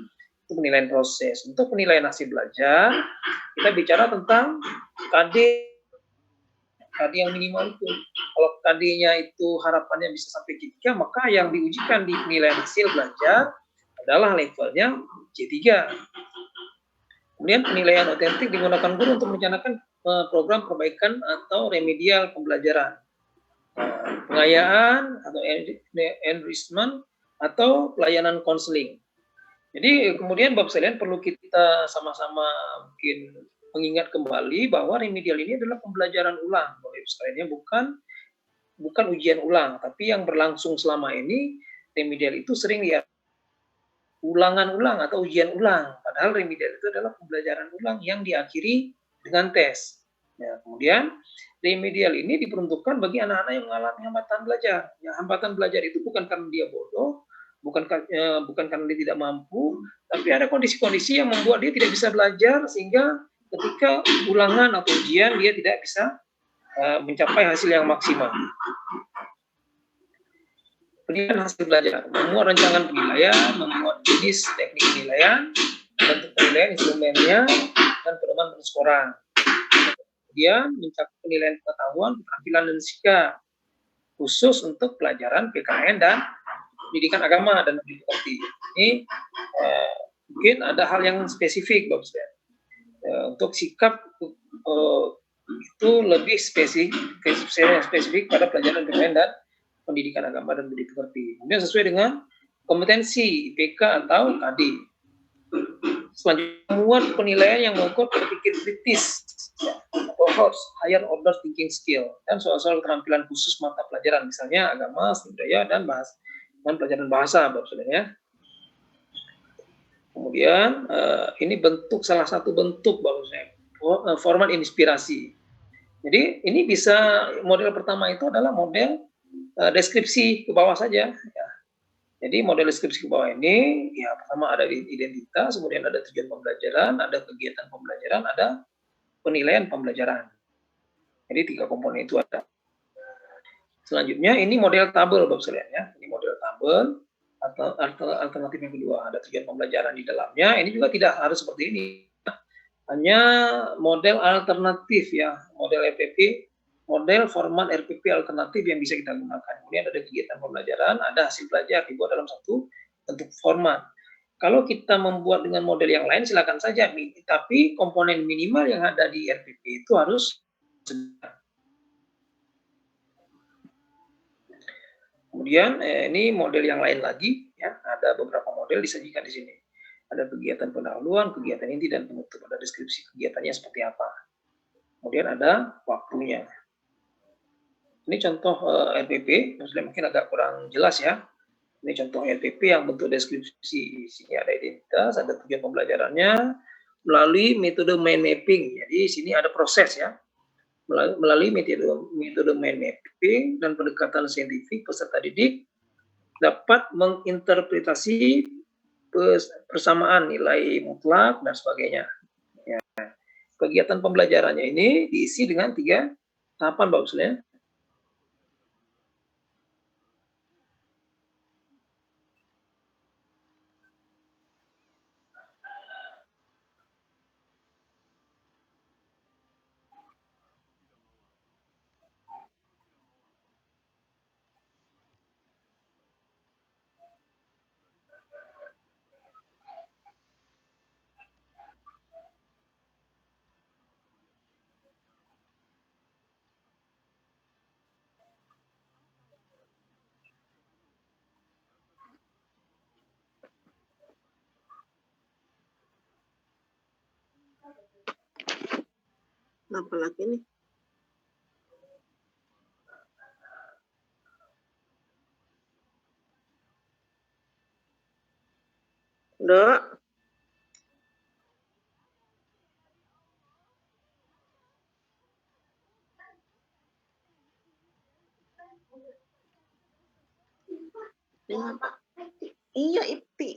Itu penilaian proses. Untuk penilaian hasil belajar, kita bicara tentang KD yang minimal itu. Kalau KD-nya itu harapannya bisa sampai C3, maka yang diujikan di penilaian hasil belajar adalah levelnya C3. Kemudian penilaian otentik digunakan guru untuk merencanakan program perbaikan atau remedial pembelajaran, pengayaan atau enrichment atau pelayanan konseling. Jadi kemudian Bapak sekalian perlu kita sama-sama mungkin mengingat kembali bahwa remedial ini adalah pembelajaran ulang, Bapak sekalian, bukan ujian ulang, tapi yang berlangsung selama ini remedial itu sering ya ulangan ulang atau ujian ulang. Padahal remedial itu adalah pembelajaran ulang yang diakhiri dengan tes. Ya, kemudian remedial ini diperuntukkan bagi anak-anak yang mengalami hambatan belajar. Ya, hambatan belajar itu bukan karena dia bodoh, bukan karena dia tidak mampu, tapi ada kondisi-kondisi yang membuat dia tidak bisa belajar sehingga ketika ulangan atau ujian dia tidak bisa mencapai hasil yang maksimal. Penilaian hasil belajar, memuat rancangan penilaian, memuat jenis teknik penilaian, bentuk penilaian, instrumennya, dan pedoman penskoran. Kemudian mencakup penilaian pengetahuan, keterampilan, dan sikap khusus untuk pelajaran PKN dan pendidikan agama dan mengerti. Ini mungkin ada hal yang spesifik, Bapak Ibu. Untuk sikap itu lebih spesifik pada pelajaran PKN dan pendidikan agama dan budi pekerti. Kemudian sesuai dengan kompetensi IPK atau KD. Selanjutnya, membuat penilaian yang mengukur berpikir kritis atau HORS, Higher Order Thinking Skill, dan soal-soal keterampilan khusus mata pelajaran, misalnya agama, seni budaya, dan pelajaran bahasa, Bapak Saudara ya. Kemudian ini salah satu bentuk, Bapak Saudara, format inspirasi. Jadi ini bisa, model pertama itu adalah model deskripsi ke bawah saja. Ya. Jadi model deskripsi ke bawah ini, ya pertama ada identitas, kemudian ada tujuan pembelajaran, ada kegiatan pembelajaran, ada penilaian pembelajaran. Jadi 3 komponen itu ada. Selanjutnya ini model tabel, Bapak sekalian ya. Ini model tabel atau alternatif yang kedua, ada tujuan pembelajaran di dalamnya. Ini juga tidak harus seperti ini. Hanya model alternatif ya, model RPP, model format RPP alternatif yang bisa kita gunakan. Kemudian ada kegiatan pembelajaran, ada hasil belajar dibuat dalam satu bentuk format. Kalau kita membuat dengan model yang lain silakan saja, tapi komponen minimal yang ada di RPP itu harus. Kemudian ini model yang lain lagi ya, ada beberapa model disajikan di sini. Ada kegiatan pendahuluan, kegiatan inti, dan penutup. Ada deskripsi kegiatannya seperti apa. Kemudian ada waktunya. Ini contoh RPP, mungkin agak kurang jelas ya. Ini contoh RPP yang bentuk deskripsi. Di sini ada identitas, ada tujuan pembelajarannya, melalui metode mind mapping. Jadi di sini ada proses ya. Melalui metode mind mapping dan pendekatan saintifik, peserta didik dapat menginterpretasi persamaan nilai mutlak dan sebagainya. Ya. Kegiatan pembelajarannya ini diisi dengan 3 tahapan, Bapak Ibu. Apa lagi nih? Dok. Iya, Ipti.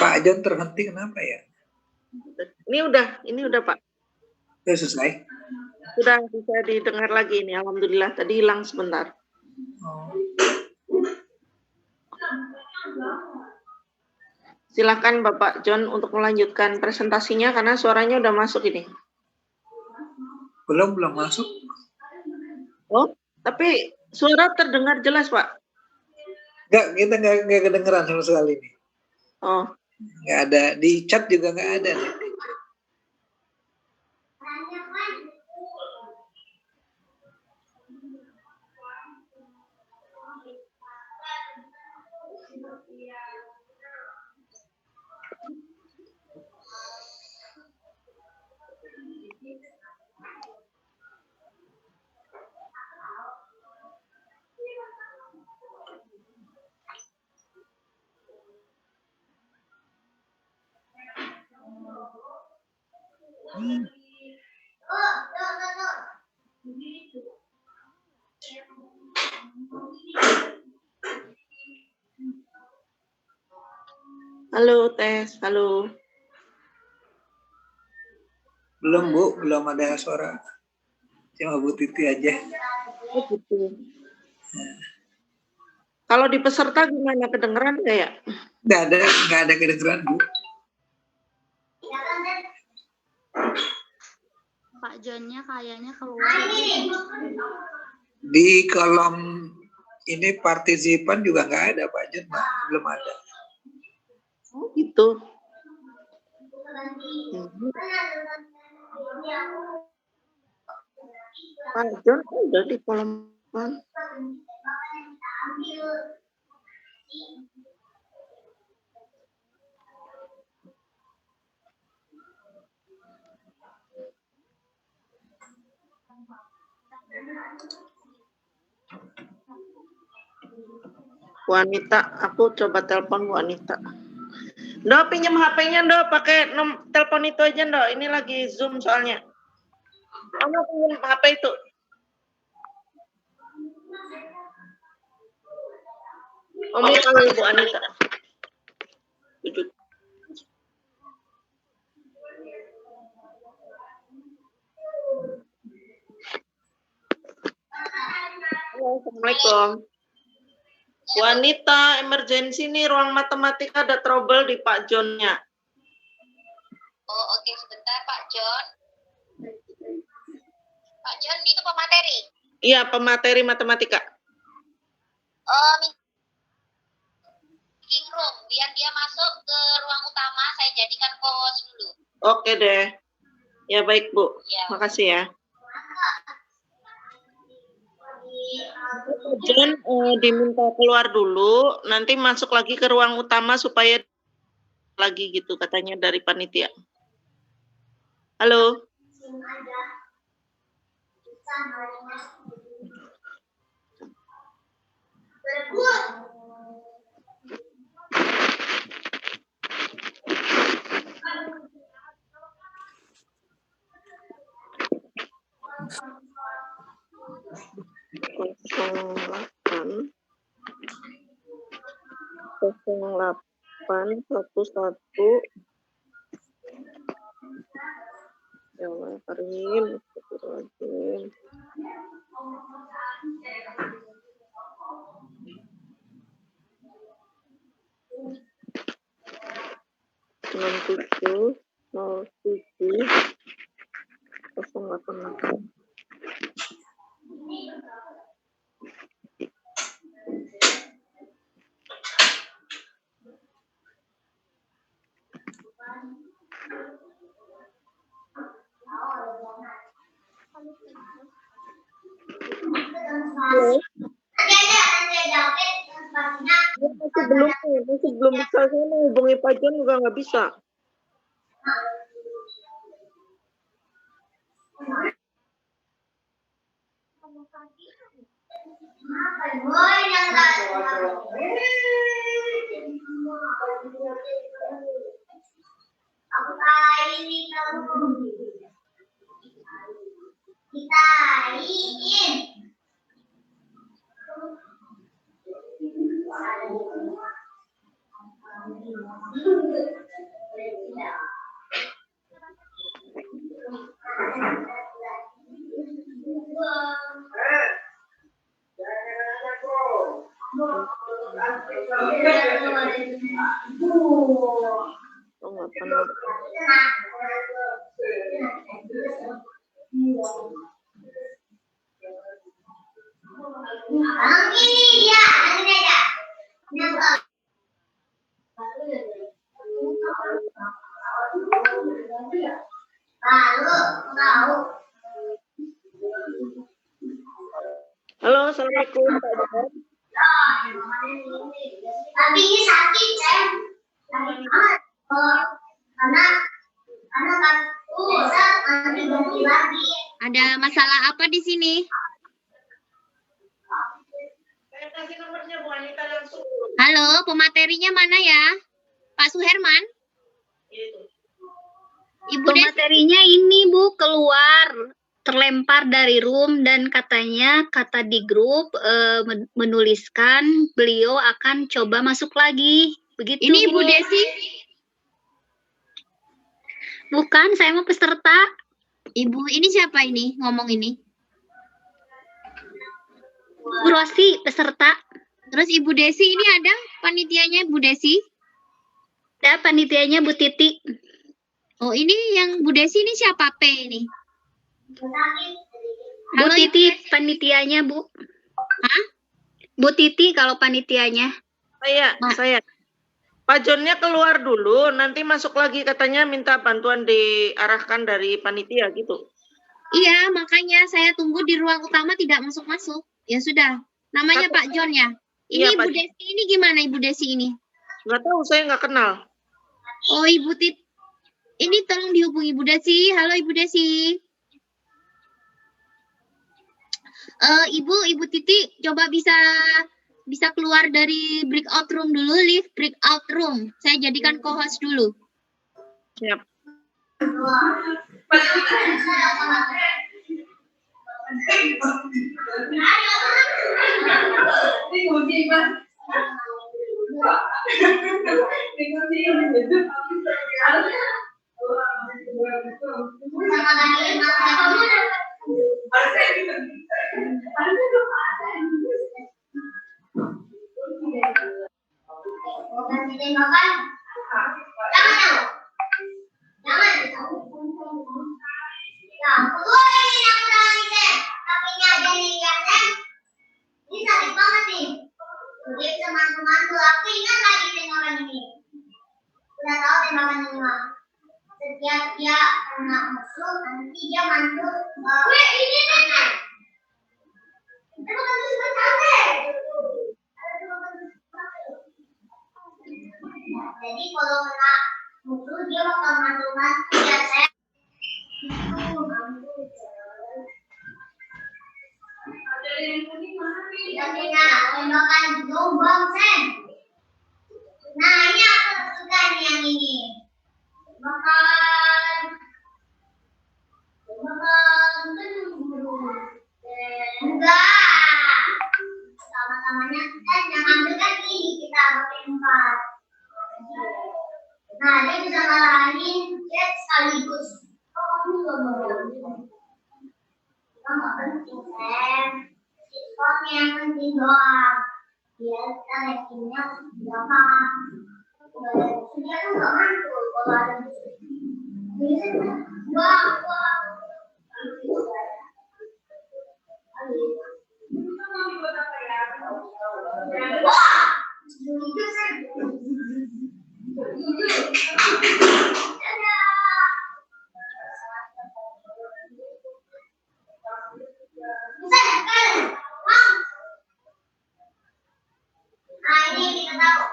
Pak John terhenti kenapa ya? Ini udah Pak. Sudah selesai? Sudah bisa didengar lagi ini, alhamdulillah. Tadi hilang sebentar. Silakan Bapak John untuk melanjutkan presentasinya karena suaranya udah masuk ini. Belum masuk. Oh, tapi suara terdengar jelas Pak. Kita nggak kedengeran sama sekali nih. Oh. Nggak ada, di chat juga nggak ada nih. Halo, tes. Halo. Belum Bu, belum ada suara. Cuma Bu Titi aja. Oh, gitu. Kalau di peserta gimana, kedengeran nggak ya? Nggak ada kedengeran Bu. Pak Johnnya kayaknya keluar. Di kolom ini partisipan juga nggak ada Pak John, Pak. Belum ada. Oh, gitu. Pak John udah di kolom kan? Wanita, aku coba telepon wanita. Ndo, pinjam HP-nya, Ndo, pakai telepon itu aja, Ndo. Ini lagi Zoom soalnya. Kamu pinjam HP itu. Omi panggil Bu Anita. Duduk. Halo, Assalamualaikum. Wanita, emergensi nih, ruang matematika ada trouble di Pak John-nya. Oh, oke, sebentar Pak John. Pak John itu pemateri. Iya, pemateri matematika. Oh, meeting room. Biar dia masuk ke ruang utama, saya jadikan co-host dulu. Oke deh. Ya baik Bu. Ya. Makasih ya. Pak John diminta keluar dulu, nanti masuk lagi ke ruang utama supaya lagi gitu katanya dari panitia. Halo. Delapan satu satu. Ya Allah, Karim. Astagfirullahaladzim. 07 Halo. Masih belum bisa, saya menghubungi Pak John juga nggak bisa. Halo, Assalamualaikum Pak John. Tapi ini sakit, Cem. Karena ada masalah apa di sini? Saya kasih nomornya Bu Anita langsung. Halo, pematerinya mana ya? Pak Suherman? Gitu. Ibu pematerinya ini Bu, keluar. terlempar dari room dan katanya kata di grup menuliskan beliau akan coba masuk lagi. Begitu. Ini Bu Bu Desi? Bukan, saya mau peserta. Ibu, ini siapa ini ngomong ini? Bu Rosi, peserta. Terus Ibu Desi ini ada panitianya Bu Desi? Ada panitianya Bu Titi. Oh, ini yang Bu Desi ini siapa P ini? Bu Halo, Titi Ibu Desi. panitianya, Bu. Hah? Bu Titi kalau panitianya. Saya. Pak Jonnya keluar dulu, nanti masuk lagi katanya minta bantuan diarahkan dari panitia gitu. Iya, makanya saya tunggu di ruang utama tidak masuk-masuk. Ya sudah. Namanya Pak John ya? Ini Iya, Pak. Ibu Desi ini gimana Ibu Desi ini? Nggak tahu, saya nggak kenal. Oh, Ibu Tit. Ini tolong dihubungi Ibu Desi. Halo Ibu Desi. Ibu Titi, coba bisa keluar dari breakout room dulu, leave breakout room. Saya jadikan co-host dulu. Siap. Mantu-mantu, aku ingat lagi tembakan ini. Udah tahu tembakan ini mah. Setiap dia kena musuh, nanti dia mantu. Ini nenek. Itu bukan musuh cantik. Jadi kalau kena musuh dia bakal mantu-mantu ya saya. Kita punya tembakan gelombang sen. Nah ini aku suka nih yang ini. Enggak. Sama-samanya kan yang ambil kan ini kita berempat. Nah dia bisa ngalahin jet sekaligus. Nggak penting Sam. Sitcom yang penting doang. Biar kita ratingnya gampang. Dia tuh nggak mantul kalau ada Nah ini kita tahu.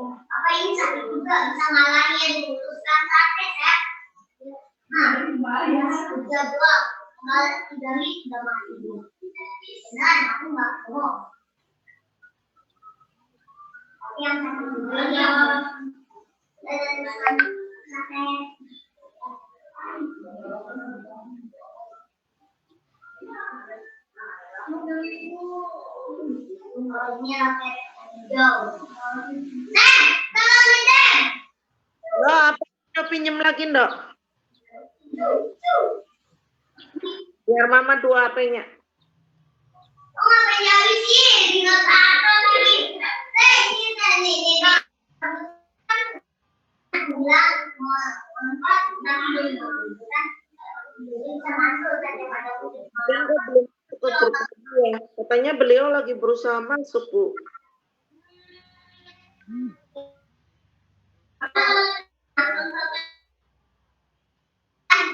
Apa ini sakit juga bisa ngalahin yang diputuskan sakit ya? Nah, udah dua, malah 3 menit udah mati. Benar, aku nggak mau. Tapi yang sakit juga ya. Dan sakit. Ini rakyat jauh. Tolong deh. Loh, apa mau pinjem lagi, Dok? Biar Mama 2 HP-nya. Oh, apa jadi sih? Dinotator lagi. Kita nih. Bilang mau empat dan kan. Bisa masuk saja pada Dan dia belum ikut berkarya. Katanya beliau lagi berusaha masuk, Bu.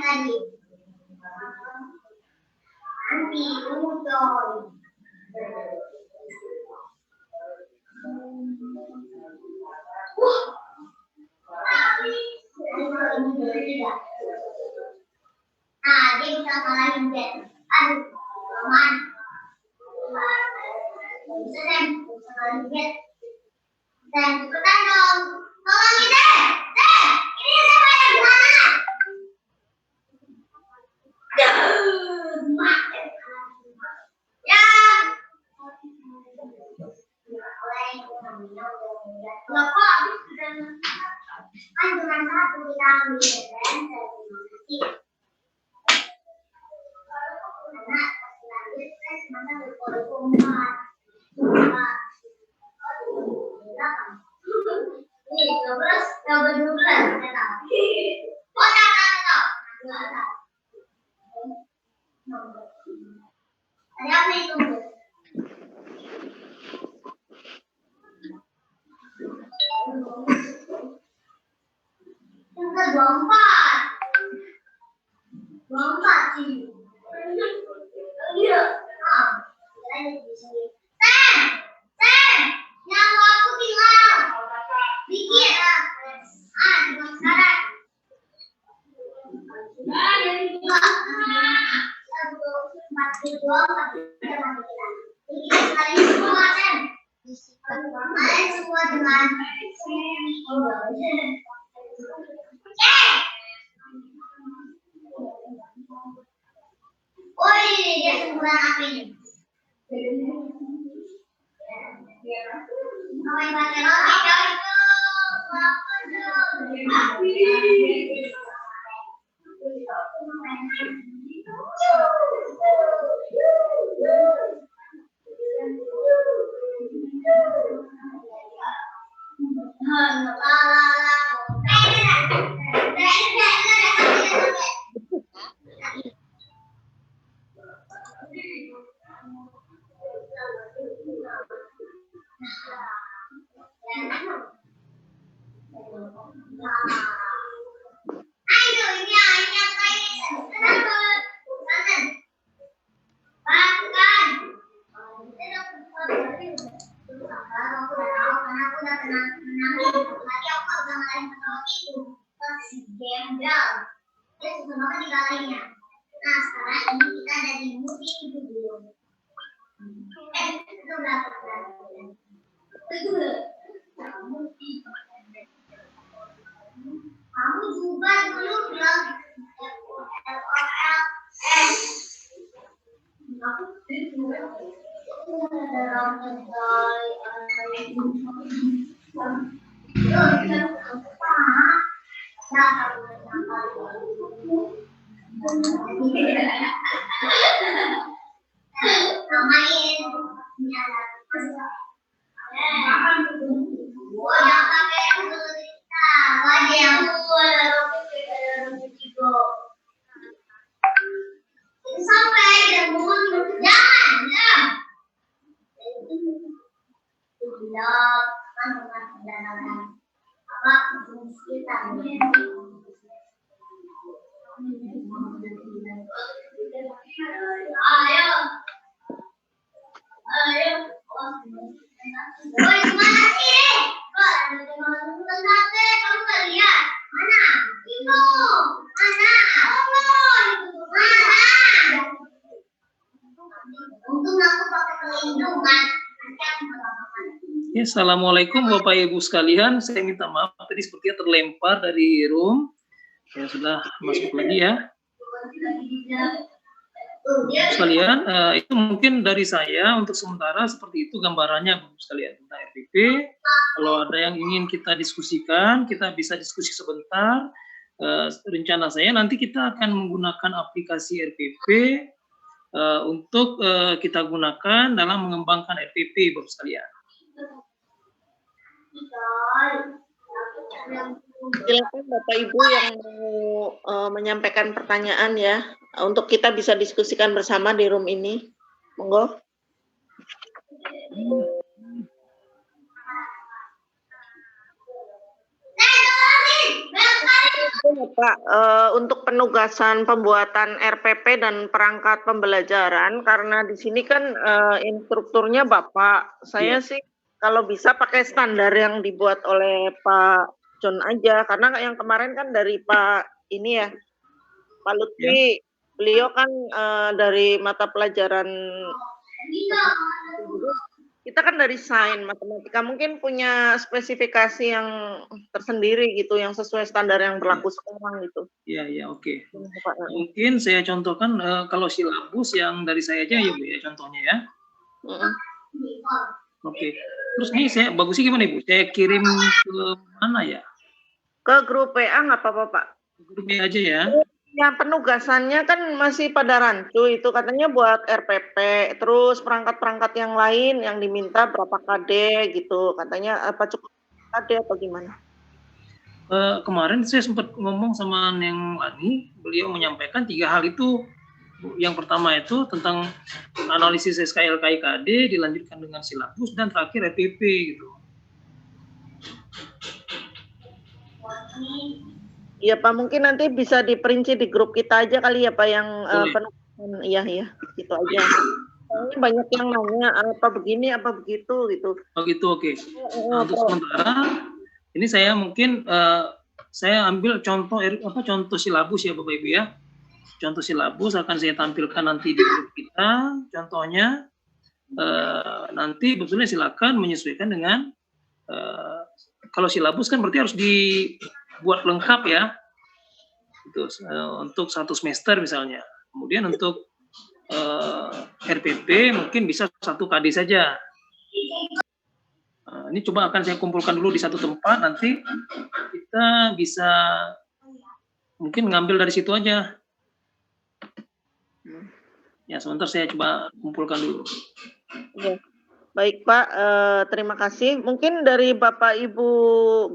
tadi. Nanti udon. Nah, dia bisa ngalahin Jen. Aduh, aman. Bisa Jen, bisa ngalahin Jen. Dan cepetan dong. Tolongin deh. Deh, ini siapa yang mana? Ada apa itu? Yang ke 24 sih. Iya. Sam, yang aku bilang bikin cuma sekarang. Oh ini dia semburan api. Main pakai roti Nah, sekarang ini kita ada di musim video. Itu berapa? Kamu juga dulu bilang Ya, assalamualaikum Bapak Ibu sekalian. Saya minta maaf tadi sepertinya terlempar dari room. Ya sudah masuk lagi ya. Sekalian, itu mungkin dari saya untuk sementara seperti itu gambarannya Bapak sekalian tentang RPP. Kalau ada yang ingin kita diskusikan, kita bisa diskusi sebentar. Rencana saya nanti kita akan menggunakan aplikasi RPP untuk kita gunakan dalam mengembangkan RPP Bapak sekalian. Silakan Bapak Ibu yang mau menyampaikan pertanyaan ya, untuk kita bisa diskusikan bersama di room ini. Monggo. Pak, untuk penugasan pembuatan RPP dan perangkat pembelajaran, karena di sini kan instrukturnya Bapak, saya sih kalau bisa pakai standar yang dibuat oleh Pak John aja, karena yang kemarin kan dari Pak ini ya, Pak Lutfi, beliau kan dari mata pelajaran kita kan dari sains matematika, mungkin punya spesifikasi yang tersendiri gitu, yang sesuai standar yang berlaku sekarang gitu. Iya, oke. Mungkin saya contohkan kalau silabus yang dari saya aja ya Bu ya, contohnya ya. Oke. Terus ini saya bagusnya gimana Ibu? Saya kirim ke mana ya? Ke grup WA nggak apa-apa, Pak? Grup B aja ya. Ya, penugasannya kan masih pada rancu itu katanya buat RPP, terus perangkat-perangkat yang lain yang diminta berapa KD gitu, katanya apa cukup KD atau gimana? Kemarin saya sempat ngomong sama Neng Lani, beliau menyampaikan 3 hal itu. Yang pertama itu tentang analisis SKL KIKD, dilanjutkan dengan silabus, dan terakhir RPP gitu. Iya Pak, mungkin nanti bisa diperinci di grup kita aja kali ya Pak yang Boleh. penugasan. Iya, gitu aja. Soalnya banyak yang nanya apa begini, apa begitu gitu. Oh gitu, oke. Nah, untuk sementara ini saya mungkin saya ambil contoh contoh silabus ya Bapak Ibu ya. Contoh silabus akan saya tampilkan nanti di grup kita. Contohnya nanti betulnya silakan menyesuaikan dengan kalau silabus kan berarti harus dibuat lengkap ya. Itu untuk 1 semester misalnya. Kemudian untuk RPP mungkin bisa 1 KD saja. Ini coba akan saya kumpulkan dulu di satu tempat, nanti kita bisa mungkin ngambil dari situ aja. Ya, sebentar saya coba kumpulkan dulu. Ya. Baik Pak, terima kasih. Mungkin dari Bapak Ibu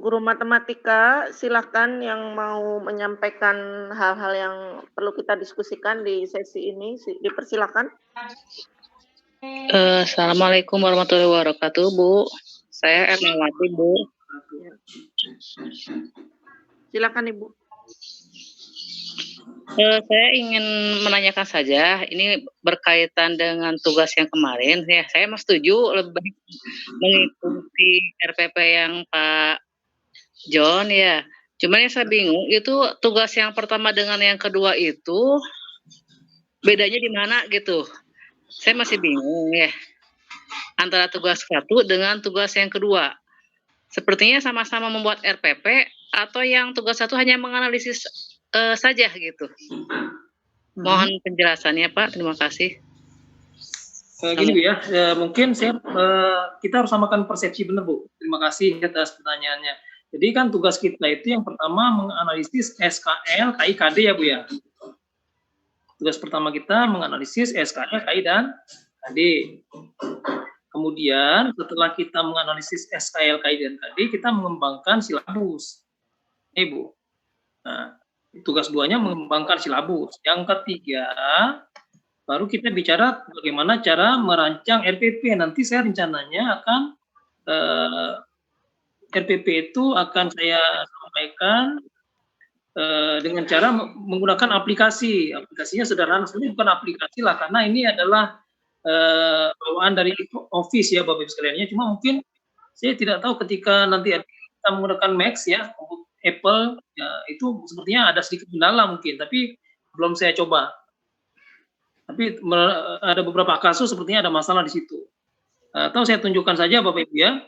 guru matematika, silakan yang mau menyampaikan hal-hal yang perlu kita diskusikan di sesi ini, dipersilakan. Assalamualaikum warahmatullahi wabarakatuh, Bu. Saya Ermawati, Bu. Silakan Ibu. Saya ingin menanyakan saja, ini berkaitan dengan tugas yang kemarin, ya saya setuju lebih baik mengikuti RPP yang Pak John ya. Cuman yang saya bingung itu tugas yang pertama dengan yang kedua itu bedanya di mana gitu. Saya masih bingung ya antara tugas satu dengan tugas yang kedua. Sepertinya sama-sama membuat RPP atau yang tugas satu hanya menganalisis saja gitu. Mohon penjelasannya Pak, terima kasih. Gini Bu ya, mungkin kita harus samakan persepsi benar Bu. Terima kasih atas pertanyaannya. Jadi kan tugas kita itu yang pertama menganalisis SKL, KI, KD ya Bu ya. Tugas pertama kita menganalisis SKL, KI, dan KD. Kemudian setelah kita menganalisis SKL, KI, dan KD, kita mengembangkan silabus. Ini Bu. Nah, tugas 2-nya mengembangkan silabus. Yang ketiga, baru kita bicara bagaimana cara merancang RPP. Nanti saya rencananya akan RPP itu akan saya sampaikan dengan cara menggunakan aplikasi. Aplikasinya sederhana, sebenarnya bukan aplikasi lah, karena ini adalah bawaan dari Office ya Bapak Ibu sekalian. Cuma mungkin saya tidak tahu ketika nanti kita menggunakan Max ya, Apple ya, itu sepertinya ada sedikit kendala mungkin, tapi belum saya coba. Tapi ada beberapa kasus sepertinya ada masalah di situ. Atau saya tunjukkan saja Bapak Ibu ya,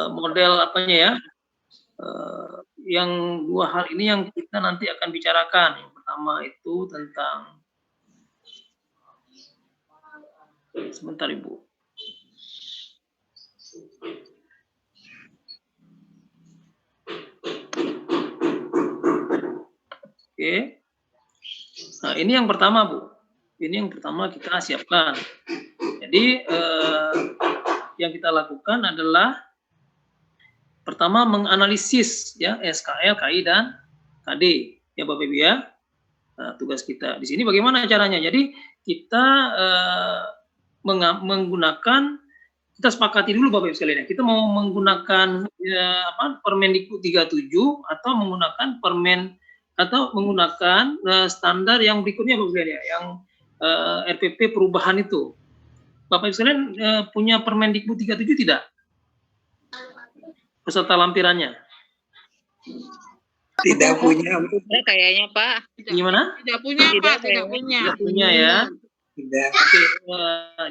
model apanya ya, yang 2 hal ini yang kita nanti akan bicarakan. Yang pertama itu tentang, sebentar Ibu. Oke. Nah, ini yang pertama, Bu. Ini yang pertama kita siapkan. Jadi, yang kita lakukan adalah pertama menganalisis ya SKL, KI, dan KD. Ya Bapak Ibu ya. Nah, tugas kita di sini bagaimana caranya? Jadi, kita menggunakan, kita sepakati dulu Bapak Ibu sekalian ya. Kita mau menggunakan Permendikbud 37 atau menggunakan standar yang berikutnya Bapak Ibu ya, yang RPP perubahan itu. Bapak Ibu sekalian punya Permendikbud 37 tidak? Beserta lampirannya. Tidak punya. Kayaknya Pak. Gimana? Tidak punya Pak, tidak punya. Tidak punya ya. Tidak. Oke,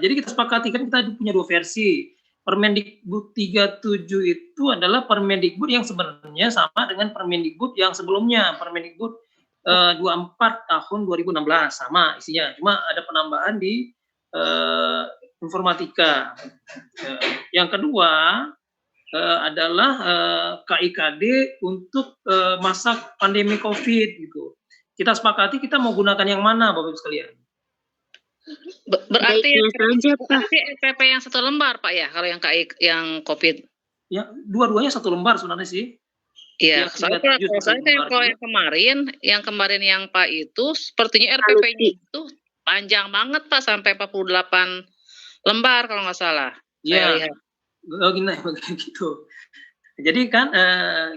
jadi kita sepakati kan kita punya 2 versi. Permendikbud 37 itu adalah Permendikbud yang sebenarnya sama dengan Permendikbud yang sebelumnya, Permendikbud 24 tahun 2016, sama isinya, cuma ada penambahan di informatika. Yang kedua, adalah KIKD untuk masa pandemi COVID gitu. Kita sepakati kita mau gunakan yang mana, Bapak Ibu sekalian? Berarti Baiknya saja, Pak. berarti RPP yang 1 lembar, Pak, ya, kalau yang yang COVID? Ya, dua-duanya 1 lembar sebenarnya sih. Iya, Yang soalnya 37 kalau saya 1 lembar kalau juga. yang kemarin yang Pak itu sepertinya RPP-nya itu panjang banget, Pak, sampai 48 lembar kalau nggak salah. Saya Iya, lihat. gini gitu. Jadi kan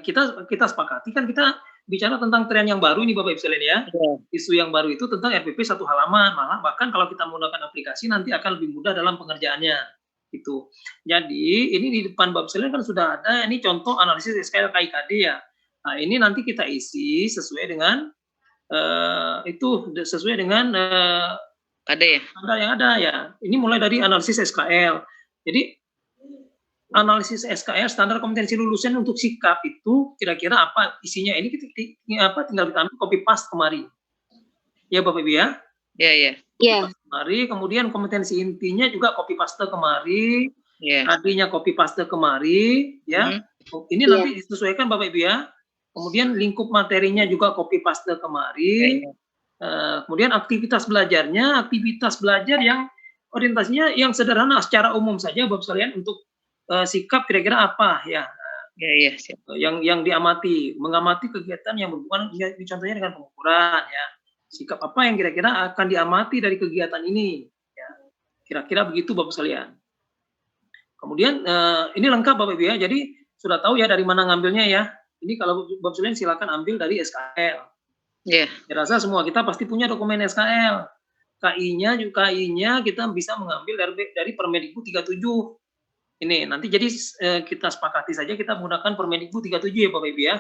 kita sepakati kan kita bicara tentang tren yang baru ini Bapak Ibu sekalian ya. Iya. Isu yang baru itu tentang RPP 1 halaman, malah bahkan kalau kita menggunakan aplikasi nanti akan lebih mudah dalam pengerjaannya gitu. Jadi ini di depan Bapak sekalian kan sudah ada ini contoh analisis SKL KIKD ya. Nah, ini nanti kita isi sesuai dengan sesuai dengan KD ya? standar yang ada ya. Ini mulai dari analisis SKL. Jadi analisis SKL standar kompetensi lulusan untuk sikap itu kira-kira apa isinya? Ini kita tinggal kita ambil copy paste kemari. Ya Bapak Ibu ya. Iya, iya. Iya. Kemari, kemudian kompetensi intinya juga copy paste kemari, Iya. KD-nya copy paste kemari, ya. Ini nanti disesuaikan Bapak Ibu ya. Kemudian lingkup materinya juga copy paste kemari. Kemudian aktivitas belajar yang orientasinya yang sederhana secara umum saja Bapak sekalian untuk sikap kira-kira apa ya? Iya, siap. Yang diamati, mengamati kegiatan yang berhubungan, contohnya dengan pengukuran ya. Sikap apa yang kira-kira akan diamati dari kegiatan ini? Ya. Kira-kira begitu Bapak sekalian. Kemudian ini lengkap Bapak Ibu ya. Jadi sudah tahu ya dari mana ngambilnya ya. Ini kalau Bapak sekalian silakan ambil dari SKL. Iya. Saya rasa semua kita pasti punya dokumen SKL. KI-nya kita bisa mengambil dari Permendikbud 37. Ini nanti jadi kita sepakati saja kita menggunakan Permendikbud 37 ya Bapak Ibu ya.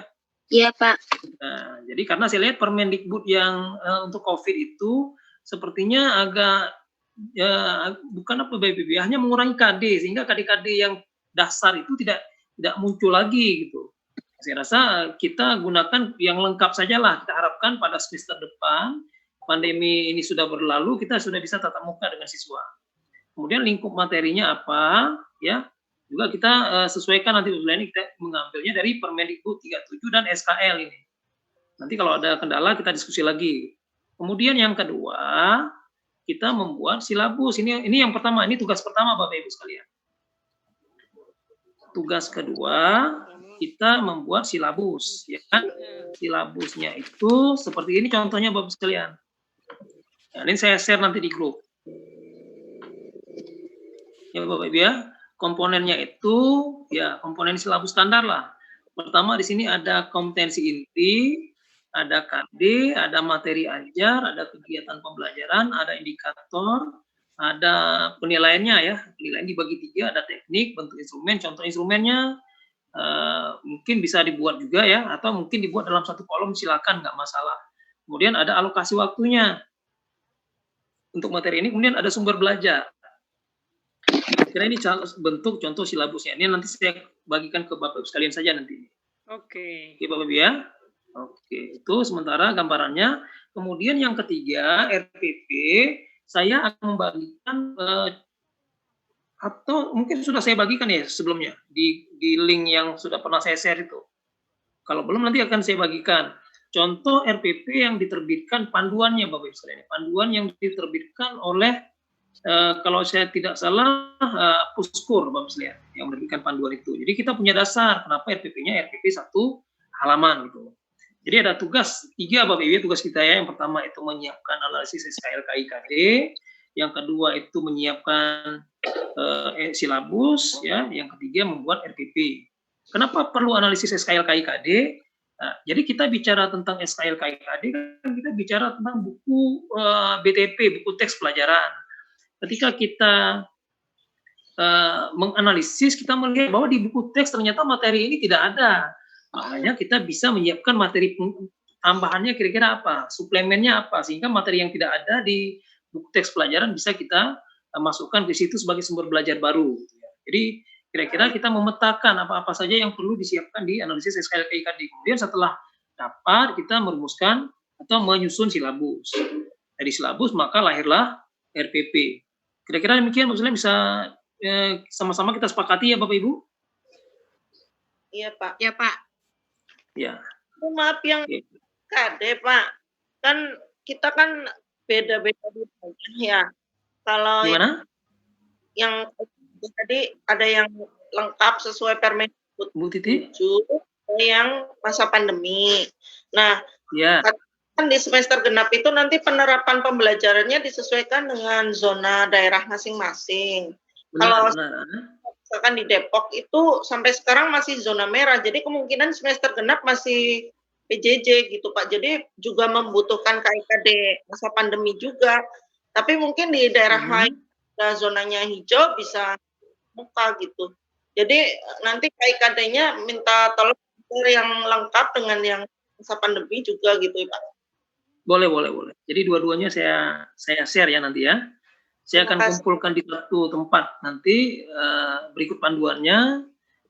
Iya, Pak. Nah, jadi karena saya lihat Permendikbud yang untuk COVID itu sepertinya agak bukan apa Bapak Ibu ya, hanya mengurangi KD sehingga KD-KD yang dasar itu tidak muncul lagi gitu. Saya rasa kita gunakan yang lengkap sajalah. Kita harapkan pada semester depan pandemi ini sudah berlalu, kita sudah bisa tatap muka dengan siswa. Kemudian lingkup materinya apa, ya juga kita sesuaikan nanti ini kita mengambilnya dari Permendikbud 37 dan SKL ini. Nanti kalau ada kendala kita diskusi lagi. Kemudian yang kedua kita membuat silabus. Ini yang pertama, ini tugas pertama Bapak Ibu sekalian. Tugas kedua kita membuat silabus, ya kan? Silabusnya itu seperti ini contohnya Bapak sekalian. Nah, ini saya share nanti di grup. Ya Bapak Ibu ya, komponennya itu ya komponen silabus standar lah. Pertama di sini ada kompetensi inti, ada KD, ada materi ajar, ada kegiatan pembelajaran, ada indikator, ada penilaiannya ya. Penilaian dibagi 3, ada teknik, bentuk instrumen, contoh instrumennya mungkin bisa dibuat juga ya, atau mungkin dibuat dalam satu kolom silakan nggak masalah. Kemudian ada alokasi waktunya untuk materi ini, kemudian ada sumber belajar. Kira ini bentuk contoh silabusnya. Ini nanti saya bagikan ke Bapak sekalian saja nanti. Oke. Oke Bapak ya. Oke, itu sementara gambarannya. Kemudian yang ketiga RPP, saya akan membagikan atau mungkin sudah saya bagikan ya sebelumnya di link yang sudah pernah saya share itu. Kalau belum nanti akan saya bagikan contoh RPP yang diterbitkan panduannya Bapak Ibu sekalian. Panduan yang diterbitkan oleh kalau saya tidak salah Puskur Bapak sekalian yang menerbitkan panduan itu. Jadi kita punya dasar kenapa RPP-nya RPP 1 halaman gitu. Jadi ada tugas 3 Bapak Ibu, tugas kita ya. Yang pertama itu menyiapkan analisis SKL KIKD, yang kedua itu menyiapkan silabus ya, yang ketiga membuat RPP. Kenapa perlu analisis SKL KIKD? Nah, jadi kita bicara tentang SKL KIKD kan kita bicara tentang buku BTP, buku teks pelajaran. Ketika kita menganalisis, kita melihat bahwa di buku teks ternyata materi ini tidak ada. Makanya kita bisa menyiapkan materi tambahannya kira-kira apa, suplemennya apa, sehingga materi yang tidak ada di buku teks pelajaran bisa kita masukkan ke situ sebagai sumber belajar baru. Jadi kira-kira kita memetakan apa-apa saja yang perlu disiapkan di analisis SKL KIKD. Kemudian setelah dapat, kita merumuskan atau menyusun silabus. Dari silabus maka lahirlah RPP. Kira-kira demikian maksudnya bisa sama-sama kita sepakati ya Bapak Ibu? Iya, Pak. Ya, Pak. Ya. Maaf yang Oke. KD, Pak. Kan kita kan beda-beda wilayah ya. Kalau Gimana? yang tadi ada yang lengkap sesuai Permendikbud Bu Titi? 7, ada yang masa pandemi. Nah, Ya. kan di semester genap itu nanti penerapan pembelajarannya disesuaikan dengan zona daerah masing-masing. Kalau Benar. misalkan di Depok itu sampai sekarang masih zona merah, jadi kemungkinan semester genap masih PJJ gitu Pak. Jadi juga membutuhkan KIKD masa pandemi juga. Tapi mungkin di daerah lain zonanya hijau bisa buka gitu. Jadi nanti KIKD-nya minta tolong yang lengkap dengan yang masa pandemi juga gitu Pak. Boleh. Jadi dua-duanya saya share ya nanti ya. Saya akan kumpulkan di satu tempat nanti berikut panduannya.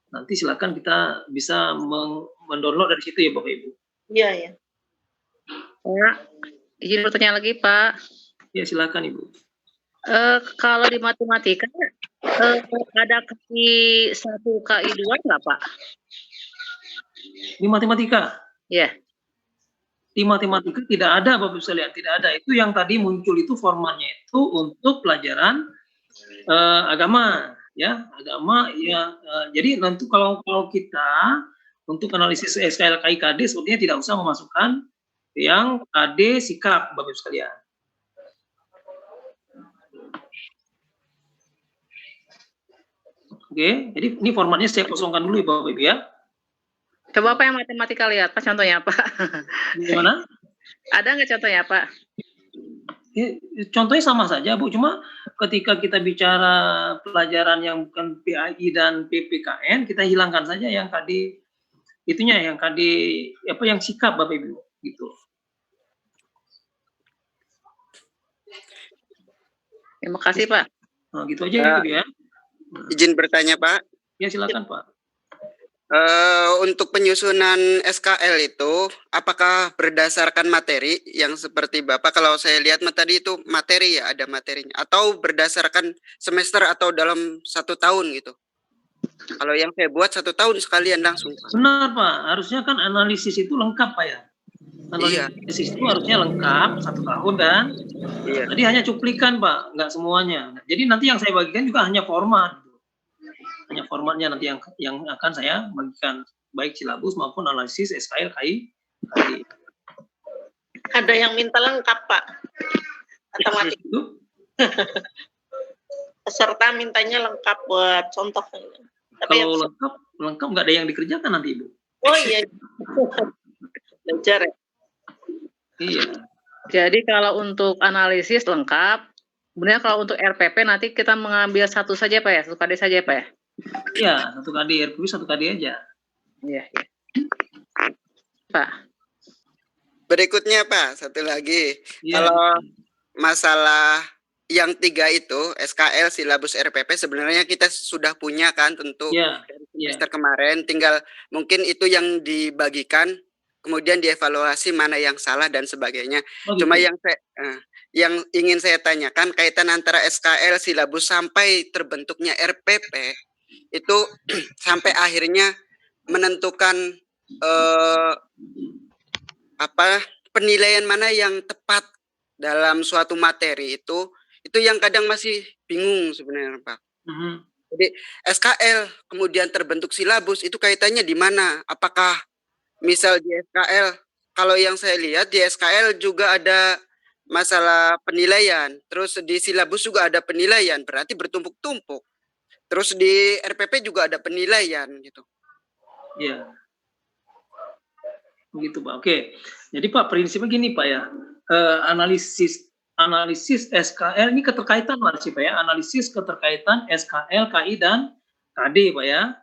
Nanti silakan kita bisa mendownload dari situ ya Bapak Ibu. Iya. Pak, izin bertanya lagi Pak. Ya silakan Ibu. Kalau di matematika ada KI 1, KI 2 nggak Pak? Di matematika? Ya. Di matematika tidak ada Bapak Ibu sekalian, tidak ada. Itu yang tadi muncul itu formatnya itu untuk pelajaran agama ya, jadi nanti kalau kita untuk analisis SKL KIKD sepertinya tidak usah memasukkan yang KD sikap Bapak Ibu sekalian. Oke, jadi ini formatnya saya kosongkan dulu ya Bapak Ibu ya. Coba apa yang matematika lihat, Pak, contohnya apa? Gimana? Ada nggak contohnya, Pak? Contohnya sama saja, Bu. Cuma ketika kita bicara pelajaran yang bukan PAI dan PPKN, kita hilangkan saja yang KD itunya, yang KD apa yang sikap Bapak Ibu, gitu. Terima kasih, Pak. Nah, gitu aja ya. Izin bertanya, Pak. Ya, silakan, Pak. Untuk penyusunan SKL itu, apakah berdasarkan materi yang seperti Bapak, kalau saya lihat tadi itu materi ya, ada materinya, atau berdasarkan semester atau dalam 1 tahun gitu? Kalau yang saya buat 1 tahun sekalian langsung. Benar, Pak. Harusnya kan analisis itu lengkap, Pak ya. Analisis itu harusnya lengkap 1 tahun kan. Iya. Jadi hanya cuplikan, Pak, nggak semuanya. Jadi nanti yang saya bagikan juga hanya format. Hanya formatnya nanti yang akan saya bagikan, baik silabus maupun analisis SKL KI. Ada yang minta lengkap Pak, matematika. Peserta mintanya lengkap buat contoh. Tapi kalau lengkap nggak ada yang dikerjakan nanti Ibu. Oh iya, belajar ya. Iya. Jadi kalau untuk analisis lengkap, sebenarnya kalau untuk RPP nanti kita mengambil satu saja Pak ya, 1 KD saja Pak ya? Iya, 1 KD RPP 1 KD aja. Iya. Pak. Berikutnya Pak, satu lagi. Ya. Kalau masalah yang 3 itu, SKL, silabus RPP, sebenarnya kita sudah punya kan tentu dari semester kemarin, tinggal mungkin itu yang dibagikan, kemudian dievaluasi mana yang salah dan sebagainya. Cuma yang ingin saya tanyakan kaitan antara SKL, silabus sampai terbentuknya RPP, itu sampai akhirnya menentukan penilaian mana yang tepat dalam suatu materi itu yang kadang masih bingung sebenarnya Pak. Jadi SKL kemudian terbentuk silabus itu kaitannya di mana? Apakah misal di SKL, kalau yang saya lihat di SKL juga ada masalah penilaian, terus di silabus juga ada penilaian, berarti bertumpuk-tumpuk. Terus di RPP juga ada penilaian gitu. Iya. Begitu Pak. Oke. Jadi Pak prinsipnya gini Pak ya. Analisis SKL ini keterkaitan masih Pak ya. Analisis keterkaitan SKL, KI dan KD Pak ya.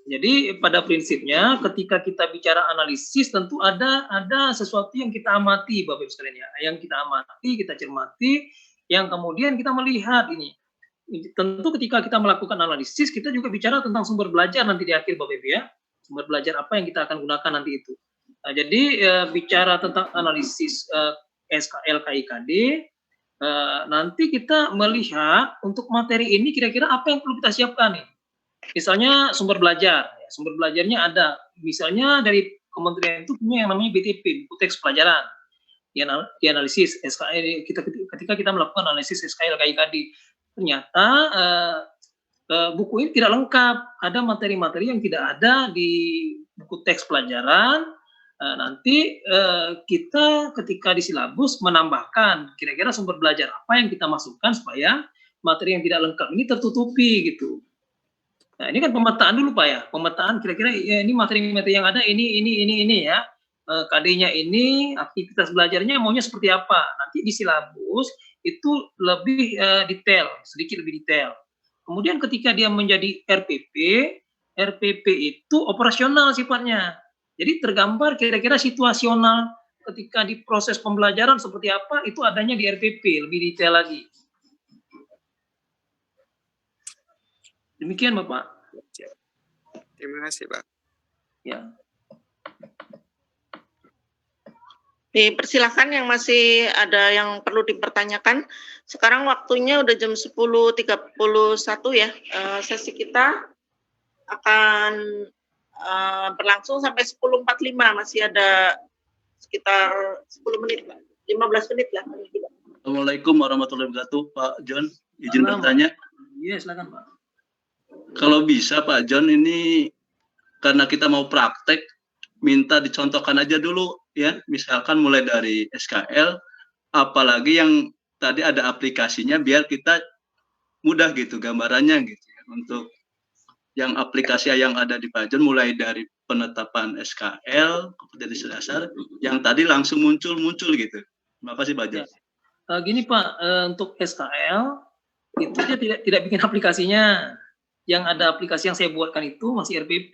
Jadi pada prinsipnya ketika kita bicara analisis tentu ada sesuatu yang kita amati Bapak Ibu sekalian ya. Yang kita amati, kita cermati, yang kemudian kita melihat ini. Tentu ketika kita melakukan analisis, kita juga bicara tentang sumber belajar nanti di akhir Bapak Ibu ya. Sumber belajar apa yang kita akan gunakan nanti itu. Nah, jadi bicara tentang analisis SKL KIKD, nanti kita melihat untuk materi ini kira-kira apa yang perlu kita siapkan nih. Misalnya sumber belajar. Sumber belajarnya ada. Misalnya dari kementerian itu punya yang namanya BTP, buku teks pelajaran. Dianalisis SKL ketika kita melakukan analisis SKL KIKD. Ternyata buku ini tidak lengkap. Ada materi-materi yang tidak ada di buku teks pelajaran. Nanti kita ketika di silabus menambahkan kira-kira sumber belajar apa yang kita masukkan supaya materi yang tidak lengkap ini tertutupi gitu. Nah, ini kan pemetaan dulu Pak ya. Pemetaan kira-kira ya, ini materi-materi yang ada ini ya. KD-nya ini, aktivitas belajarnya maunya seperti apa. Nanti di silabus itu lebih detail, sedikit lebih detail. Kemudian ketika dia menjadi RPP itu operasional sifatnya. Jadi tergambar kira-kira situasional ketika di proses pembelajaran seperti apa, itu adanya di RPP, lebih detail lagi. Demikian Bapak. Terima kasih Pak. Ya. Dipersilakan yang masih ada yang perlu dipertanyakan. Sekarang waktunya udah jam 10.31 ya. Sesi kita akan berlangsung sampai 10.45. Masih ada sekitar 10 menit, Pak. 15 menit lah. Assalamualaikum warahmatullahi wabarakatuh. Pak John, izin bertanya. Iya, silakan Pak. Kalau bisa Pak John, ini karena kita mau praktek, minta dicontohkan aja dulu ya, misalkan mulai dari SKL, apalagi yang tadi ada aplikasinya biar kita mudah gitu gambarannya gitu ya, untuk yang aplikasi yang ada di Pak John mulai dari penetapan SKL, kompetensi dasar, yang tadi langsung muncul gitu. Terima kasih Pak John. Gini Pak, untuk SKL itu dia tidak bikin aplikasinya. Yang ada aplikasi yang saya buatkan itu masih RPP.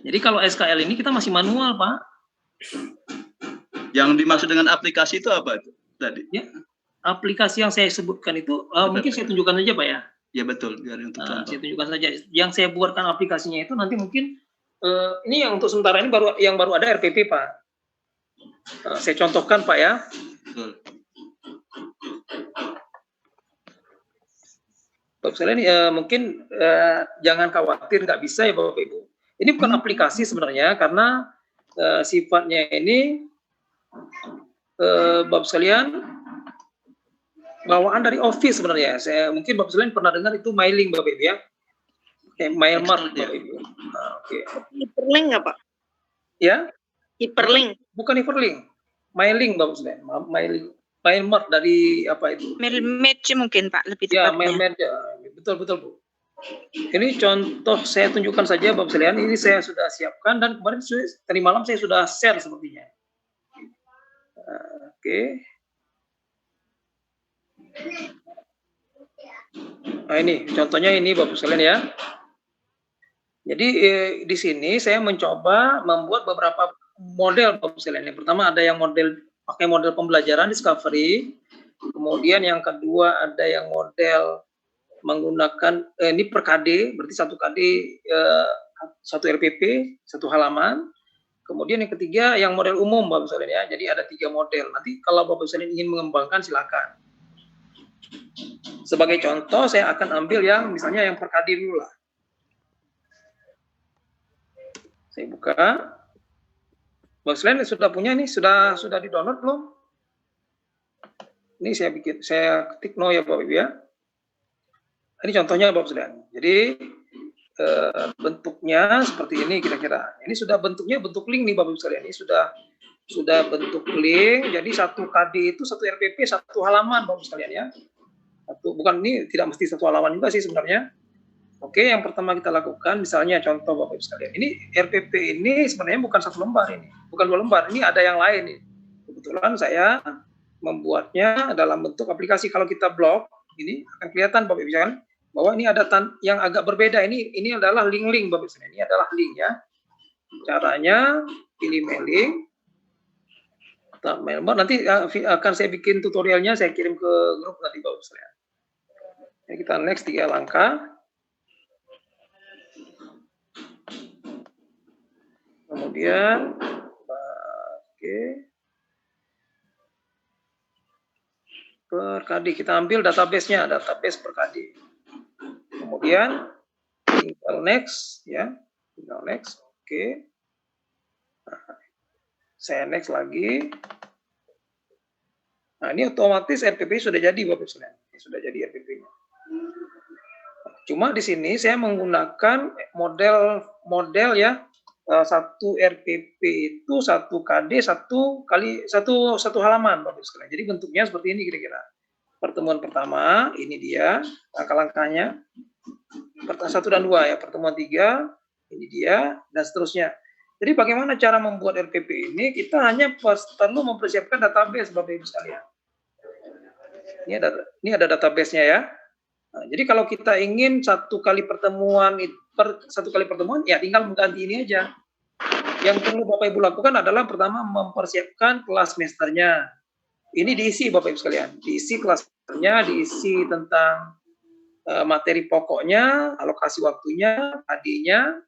Jadi kalau SKL ini kita masih manual, Pak. Yang dimaksud dengan aplikasi itu apa tadi? Ya, aplikasi yang saya sebutkan itu mungkin saya tunjukkan saja, Pak ya. Ya betul, biar untuk contoh. Saya tunjukkan saja. Yang saya buatkan aplikasinya itu nanti mungkin ini yang untuk sementara ini baru ada RPP, Pak. Saya contohkan, Pak ya. Betul. Bapak sekalian, mungkin jangan khawatir nggak bisa ya Bapak Ibu. Ini bukan aplikasi sebenarnya karena sifatnya ini Bapak sekalian bawaan dari Office sebenarnya. Mungkin Bapak sekalian pernah dengar itu mailing Bapak Ibu ya. Kayak Mailmart Bapak Ibu. Oke. Hyperlink nggak Pak? Ya? Hyperlink. Bukan hyperlink. Mailing Bapak sekalian. Mailmart dari apa itu? Mailmatch mungkin Pak, lebih tepatnya. Ya, Mailmatch. Betul Bu. Ini contoh saya tunjukkan saja Bapak sekalian. Ini saya sudah siapkan dan kemarin tadi malam saya sudah share sepertinya. Oke. Nah ini contohnya ini Bapak sekalian ya. Jadi di sini saya mencoba membuat beberapa model Bapak sekalian. Yang pertama ada yang pakai model pembelajaran discovery, kemudian yang kedua ada yang model menggunakan ini per KD, berarti satu KD satu RPP, satu halaman. Kemudian yang ketiga yang model umum Bapak sekalian ya. Jadi ada 3 model. Nanti kalau Bapak sekalian ingin mengembangkan silakan. Sebagai contoh saya akan ambil yang misalnya yang per KD dulu lah. Saya buka. Bapak sekalian sudah punya nih, sudah di-download belum? Ini saya ketik no ya Bapak Ibu ya. Ini contohnya Bapak sekalian. Jadi bentuknya seperti ini kira-kira. Ini sudah bentuknya bentuk link nih Bapak Ibu sekalian. Ini sudah bentuk link. Jadi satu KD itu satu RPP satu halaman Bapak Ibu sekalian ya. Bukan ini tidak mesti satu halaman juga sih sebenarnya. Oke, yang pertama kita lakukan misalnya contoh Bapak Ibu sekalian. Ini RPP ini sebenarnya bukan 1 lembar ini. Bukan 2 lembar. Ini ada yang lain nih. Kebetulan saya membuatnya dalam bentuk aplikasi. Kalau kita blok ini akan kelihatan Bapak Ibu sekalian bahwa ini ada yang agak berbeda. Ini adalah link Bapak Ibu sekalian. Ini adalah link ya. Caranya pilih mailing. Nanti akan saya bikin tutorialnya, saya kirim ke grup nanti Bapak Ibu sekalian. Jadi kita next 3 langkah. Kemudian per KD kita ambil database-nya, database per KD. Kemudian tinggal next ya, tinggal next. Oke. Nah, saya next lagi. Nah, ini otomatis RPP sudah jadi Bapak Ibu sekalian. Ini sudah jadi RPP-nya. Cuma di sini saya menggunakan model ya, satu RPP itu 1 KD 1 halaman Bapak Ibu sekalian. Jadi bentuknya seperti ini kira-kira. Pertemuan pertama, ini dia langkah-langkahnya. 1 dan 2 ya, pertemuan 3, ini dia, dan seterusnya. Jadi bagaimana cara membuat RPP ini? Kita hanya perlu mempersiapkan database Bapak Ibu sekalian. Ini ada database-nya ya. Nah, jadi kalau kita ingin satu kali pertemuan, ya tinggal mengganti ini aja. Yang perlu Bapak Ibu lakukan adalah pertama mempersiapkan kelas masternya. Ini diisi Bapak Ibu sekalian, diisi kelasnya, diisi tentang materi pokoknya, alokasi waktunya, AD-nya,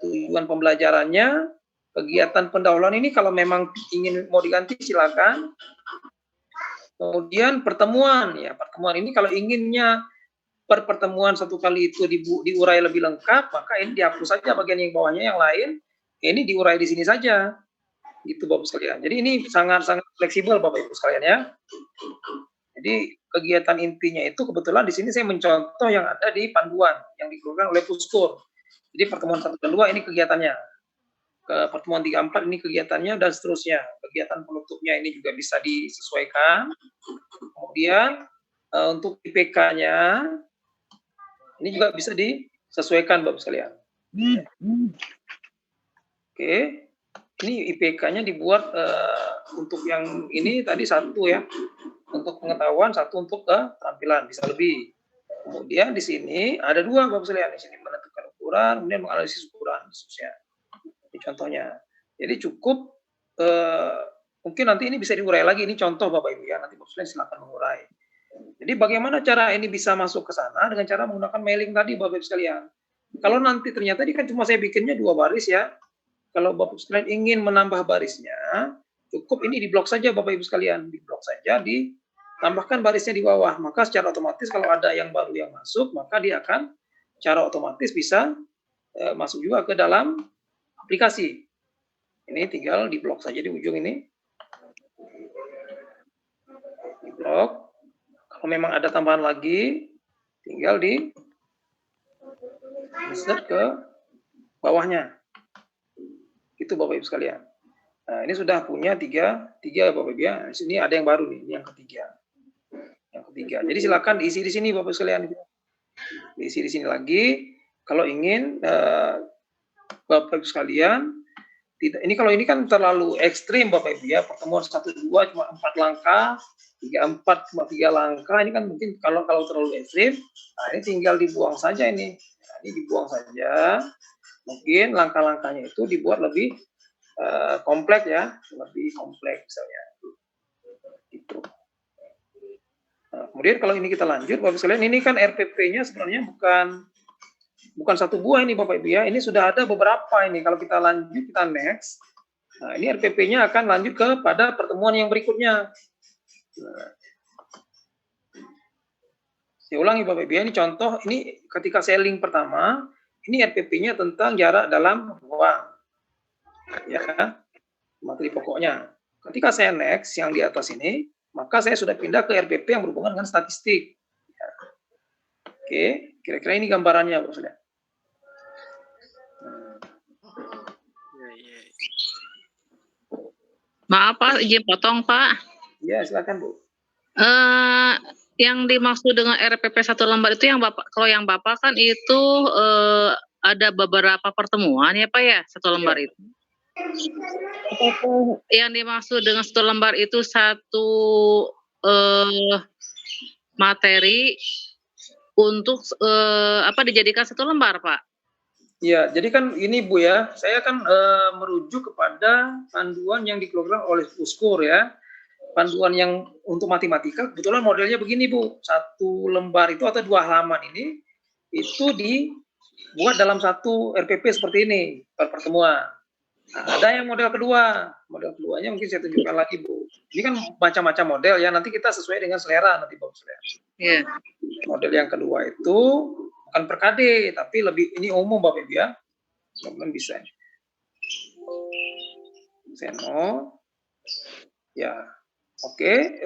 tujuan pembelajarannya, kegiatan pendahuluan ini kalau memang ingin mau diganti silakan. Kemudian pertemuan ya, pertemuan ini kalau inginnya per pertemuan satu kali itu diurai lebih lengkap, maka ini dihapus saja bagian yang bawahnya, yang lain ini diurai di sini saja. Gitu Bapak sekalian. Jadi ini sangat-sangat fleksibel Bapak Ibu sekalian ya. Jadi kegiatan intinya itu kebetulan di sini saya mencontoh yang ada di panduan yang dikeluarkan oleh Puskur. Jadi pertemuan 1 dan 2 ini kegiatannya. Ke pertemuan 3 4 ini kegiatannya dan seterusnya. Kegiatan penutupnya ini juga bisa disesuaikan. Kemudian untuk IPK-nya ini juga bisa disesuaikan Bapak sekalian. Oke. Ini IPK-nya dibuat untuk yang ini tadi 1 ya. Untuk pengetahuan, 1 untuk keterampilan, bisa lebih. Kemudian di sini ada 2 Bapak sekalian. Di sini menentukan ukuran, kemudian menganalisis ukuran khususnya. Ini contohnya. Jadi cukup mungkin nanti ini bisa diurai lagi, ini contoh Bapak Ibu ya. Nanti Bapak sekalian silakan mengurai. Jadi bagaimana cara ini bisa masuk ke sana dengan cara menggunakan mailing tadi Bapak Ibu sekalian. Kalau nanti ternyata ini kan cuma saya bikinnya 2 baris ya. Kalau Bapak sekalian ingin menambah barisnya, cukup ini diblok saja Bapak Ibu sekalian, diblok saja, ditambahkan barisnya di bawah. Maka secara otomatis kalau ada yang baru yang masuk, maka dia akan secara otomatis bisa masuk juga ke dalam aplikasi. Ini tinggal diblok saja di ujung ini. Diblok. Kalau memang ada tambahan lagi, tinggal di insert ke bawahnya. Itu Bapak Ibu sekalian. Nah, ini sudah punya tiga Bapak Ibu ya. Di sini ada yang baru nih, ini yang ketiga. Yang ketiga. Jadi silakan diisi di sini Bapak Ibu sekalian. Diisi di sini lagi. Kalau ingin Bapak Ibu sekalian, ini kalau ini kan terlalu ekstrim Bapak Ibu ya. Pertemuan 1 2 cuma 4 langkah. 3 4 cuma 3 langkah, ini kan mungkin kalau terlalu ekstrim, nah ini tinggal dibuang saja ini. Nah, ini dibuang saja. Mungkin langkah-langkahnya itu dibuat lebih kompleks ya, lebih kompleks misalnya. Gitu. Nah, kemudian kalau ini kita lanjut, Bapak sekalian, ini kan RPP-nya sebenarnya bukan 1 buah ini Bapak Ibu ya. Ini sudah ada beberapa ini. Kalau kita lanjut, kita next. Nah, ini RPP-nya akan lanjut kepada pertemuan yang berikutnya. Nah, saya ulangi Bapak Ibu ya, ini contoh, ini ketika saya link pertama, ini RPP-nya tentang jarak dalam ruang. Ya, materi pokoknya. Ketika saya next yang di atas ini, maka saya sudah pindah ke RPP yang berhubungan dengan statistik. Ya. Oke, kira-kira ini gambarannya Bapak Saudara. Maaf Pak, izin potong Pak. Ya, silakan Bu. Yang dimaksud dengan RPP 1 lembar itu yang Bapak, kalau yang Bapak kan itu ada beberapa pertemuan ya Pak ya, 1 lembar itu. Apakah yang dimaksud dengan 1 lembar itu 1 materi untuk dijadikan 1 lembar Pak? Ya, jadi kan ini Bu ya, saya kan merujuk kepada panduan yang dikeluarkan oleh Puskur ya. Panduan yang untuk matematika, kebetulan modelnya begini Bu, 1 lembar itu atau 2 halaman ini, itu dibuat dalam 1 RPP seperti ini, per pertemuan. Nah, ada yang model keduanya mungkin saya tunjukkan lagi Bu. Ini kan macam-macam model ya, nanti kita sesuai dengan selera nanti Bapak sekalian. Yeah. Model yang kedua itu, bukan per KD, tapi lebih ini umum Bapak Ibu ya. Mudah-mudahan bisa. Seno. Ya. Oke,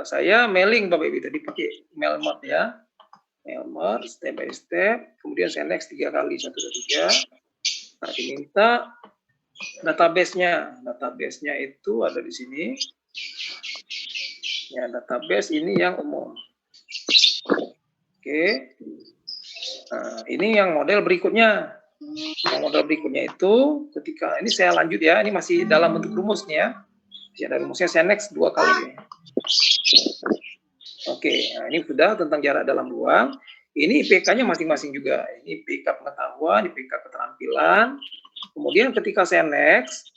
saya mailing Bapak Ibu tadi pakai Mailmer ya. Mailmer step by step, kemudian saya next 3 kali 1 2 3. Nah, diminta database-nya. Database-nya itu ada di sini. Ya, database ini yang umum. Oke. Nah, ini yang model berikutnya. Yang model berikutnya itu ketika ini saya lanjut ya, ini masih dalam bentuk rumus nih ya. Masih ada rumusnya, saya next 2 kali. Oke, nah ini sudah tentang jarak dalam ruang. Ini IPK-nya masing-masing juga. Ini IPK pengetahuan, IPK keterampilan. Kemudian ketika saya next,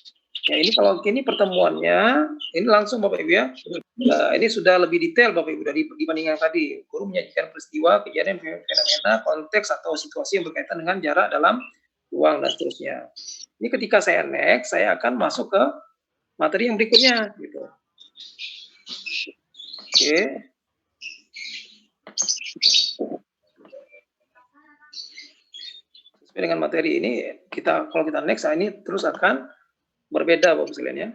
ya ini kalau ini pertemuannya, ini langsung Bapak Ibu ya. Ini sudah lebih detail Bapak Ibu dari dibanding yang tadi. Guru menyajikan peristiwa, kejadian, fenomena, konteks atau situasi yang berkaitan dengan jarak dalam ruang dan seterusnya. Ini ketika saya next, saya akan masuk ke materi yang berikutnya gitu. Oke. Sesuai dengan materi ini, kalau kita next, ini terus akan berbeda Bapak sekalian ya.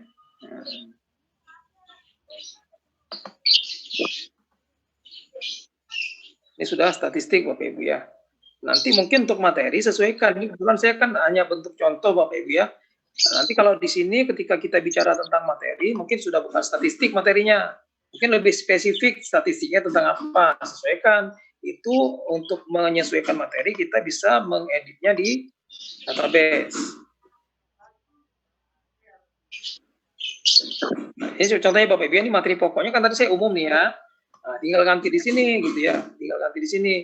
Ini sudah statistik Bapak Ibu ya. Nanti mungkin untuk materi sesuaikan. Ini kebetulan saya kan hanya bentuk contoh Bapak Ibu ya. Nanti kalau di sini ketika kita bicara tentang materi, mungkin sudah bukan statistik materinya. Mungkin lebih spesifik statistiknya tentang apa. Sesuaikan. Itu untuk menyesuaikan materi, kita bisa mengeditnya di database. Ini contohnya Bapak Ibu, ini materi pokoknya kan tadi saya umum nih ya. Nah, tinggal ganti di sini gitu ya, tinggal ganti di sini.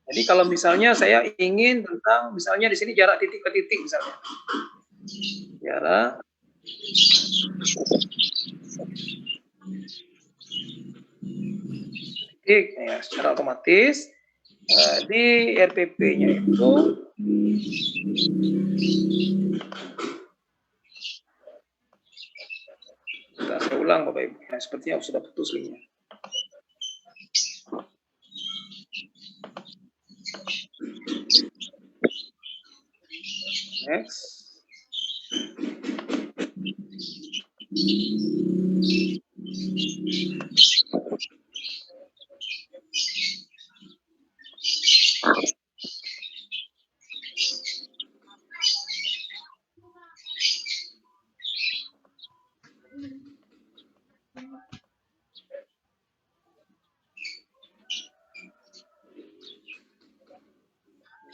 Jadi kalau misalnya saya ingin tentang misalnya di sini jarak titik ke titik misalnya. Jarak titik ya, secara otomatis di RPP-nya itu saya ulang Bapak Ibu. Nah, sepertinya sudah putus linknya. Next.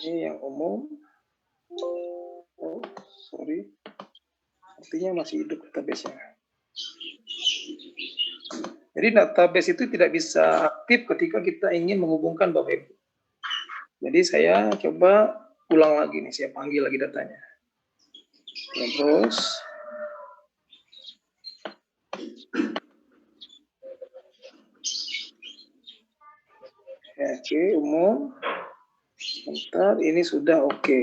Ini yang umum. Oh, sorry. Artinya masih hidup database-nya. Jadi database itu tidak bisa aktif ketika kita ingin menghubungkan Bapak Ibu. Jadi saya coba ulang lagi nih, saya panggil lagi datanya. Ya, terus. Oke, umum. Sebentar, ini sudah oke.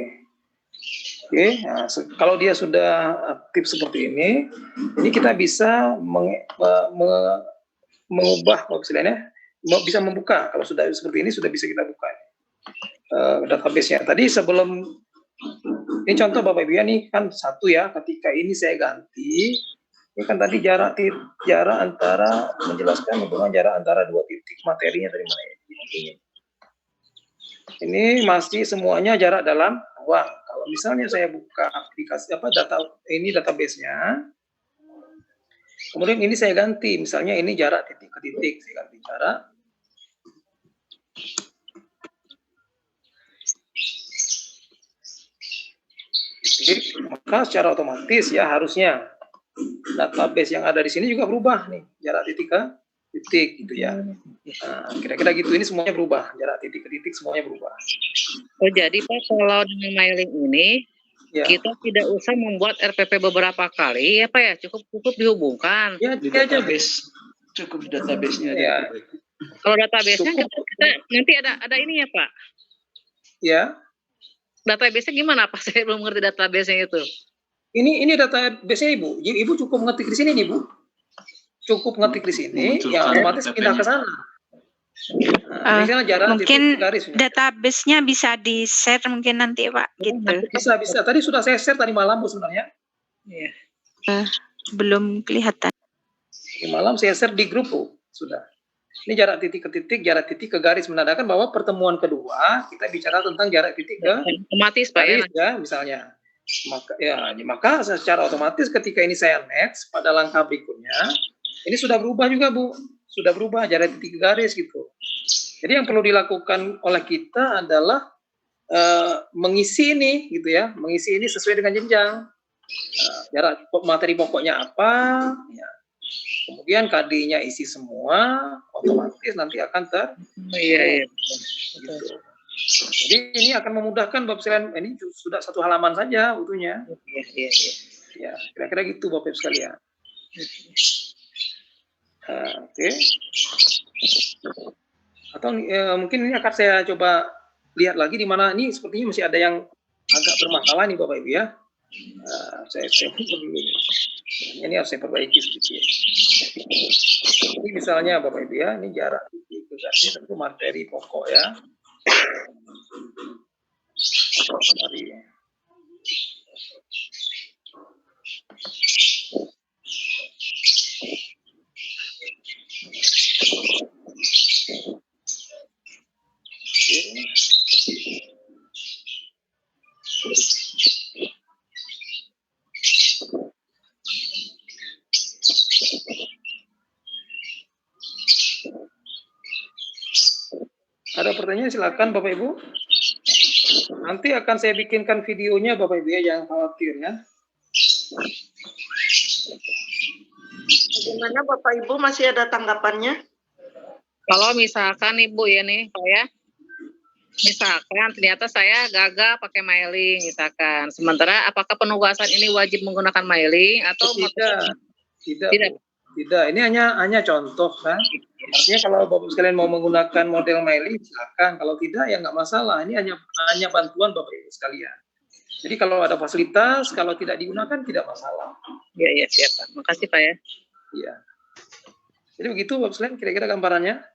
Oke, nah, kalau dia sudah aktif seperti ini kita bisa mengubah istilahnya, bisa membuka. Kalau sudah seperti ini sudah bisa kita buka database-nya. Tadi sebelum ini contoh Bapak Ibu ya, ini kan satu ya. Ketika ini saya ganti, ini kan tadi jarak antara menjelaskan hubungan jarak antara 2 titik materinya dari mana ya. Ini masih semuanya jarak dalam ruang. Kalau misalnya saya buka aplikasi database-nya, kemudian ini saya ganti, misalnya ini jarak titik ke titik, saya ganti jarak. Titik, maka secara otomatis ya harusnya database yang ada di sini juga berubah nih, jarak titik ke titik gitu ya. Nah, kira-kira gitu, ini semuanya berubah, jarak titik ke titik semuanya berubah. Oh, jadi Pak, kalau dengan mailing ini ya, kita tidak usah membuat RPP beberapa kali ya Pak ya, cukup dihubungkan. Ya, di database, cukup di database-nya. Ya. Kalau database-nya kita nanti ada ini ya Pak. Ya. Database-nya gimana Pak? Saya belum ngerti database-nya itu. Ini database-nya Ibu. Ibu cukup ngetik di sini nih Bu. Cukup ngetik di sini, ya otomatis pindah ke sana. Ini kan jarak Mungkin titik garis. database-nya bisa di-share mungkin nanti Pak, gitu. Bisa. Tadi sudah saya share tadi malam Bu sebenarnya. Iya. Belum kelihatan. Di malam saya share di grup Bu, sudah. Ini jarak titik ke titik, jarak titik ke garis menandakan bahwa pertemuan kedua kita bicara tentang jarak titik ke Otomatis Pak garis ya misalnya. Maka secara otomatis ketika ini saya next pada langkah berikutnya, ini sudah berubah juga Bu, sudah berubah jarak titik ke garis gitu. Jadi yang perlu dilakukan oleh kita adalah mengisi ini gitu ya, mengisi ini sesuai dengan jenjang. Jarak materi pokoknya apa, ya. Kemudian KD-nya isi semua, otomatis nanti akan Iya. Gitu. Jadi ini akan memudahkan Bapak sekalian, ini sudah satu halaman saja utuhnya. Iya. Ya, kira-kira gitu Bapak sekalian. Oke. Atau mungkin ini akan saya coba lihat lagi di mana ini sepertinya masih ada yang agak bermasalah nih Bapak Ibu ya. Saya ini harus saya perbaiki sedikit. Ini misalnya Bapak Ibu ya, ini jarak titik ke garis tentu materi pokok ya. Mari. Ada pertanyaan silakan Bapak Ibu. Nanti akan saya bikinkan videonya Bapak Ibu ya, jangan khawatir ya. Bagaimana Bapak Ibu, masih ada tanggapannya? Kalau misalkan Ibu ya nih, Pak ya, misalkan ternyata saya gagal pakai mailing misalkan, sementara apakah penugasan ini wajib menggunakan mailing atau Tidak, ini hanya contoh kan. Artinya kalau Bapak sekalian mau menggunakan model mailing silakan, kalau tidak ya nggak masalah. Ini hanya bantuan Bapak Ibu sekalian. Jadi kalau ada fasilitas, kalau tidak digunakan tidak masalah. Iya siap Pak. Makasih Pak ya. Iya. Jadi begitu Bapak sekalian kira-kira gambarannya.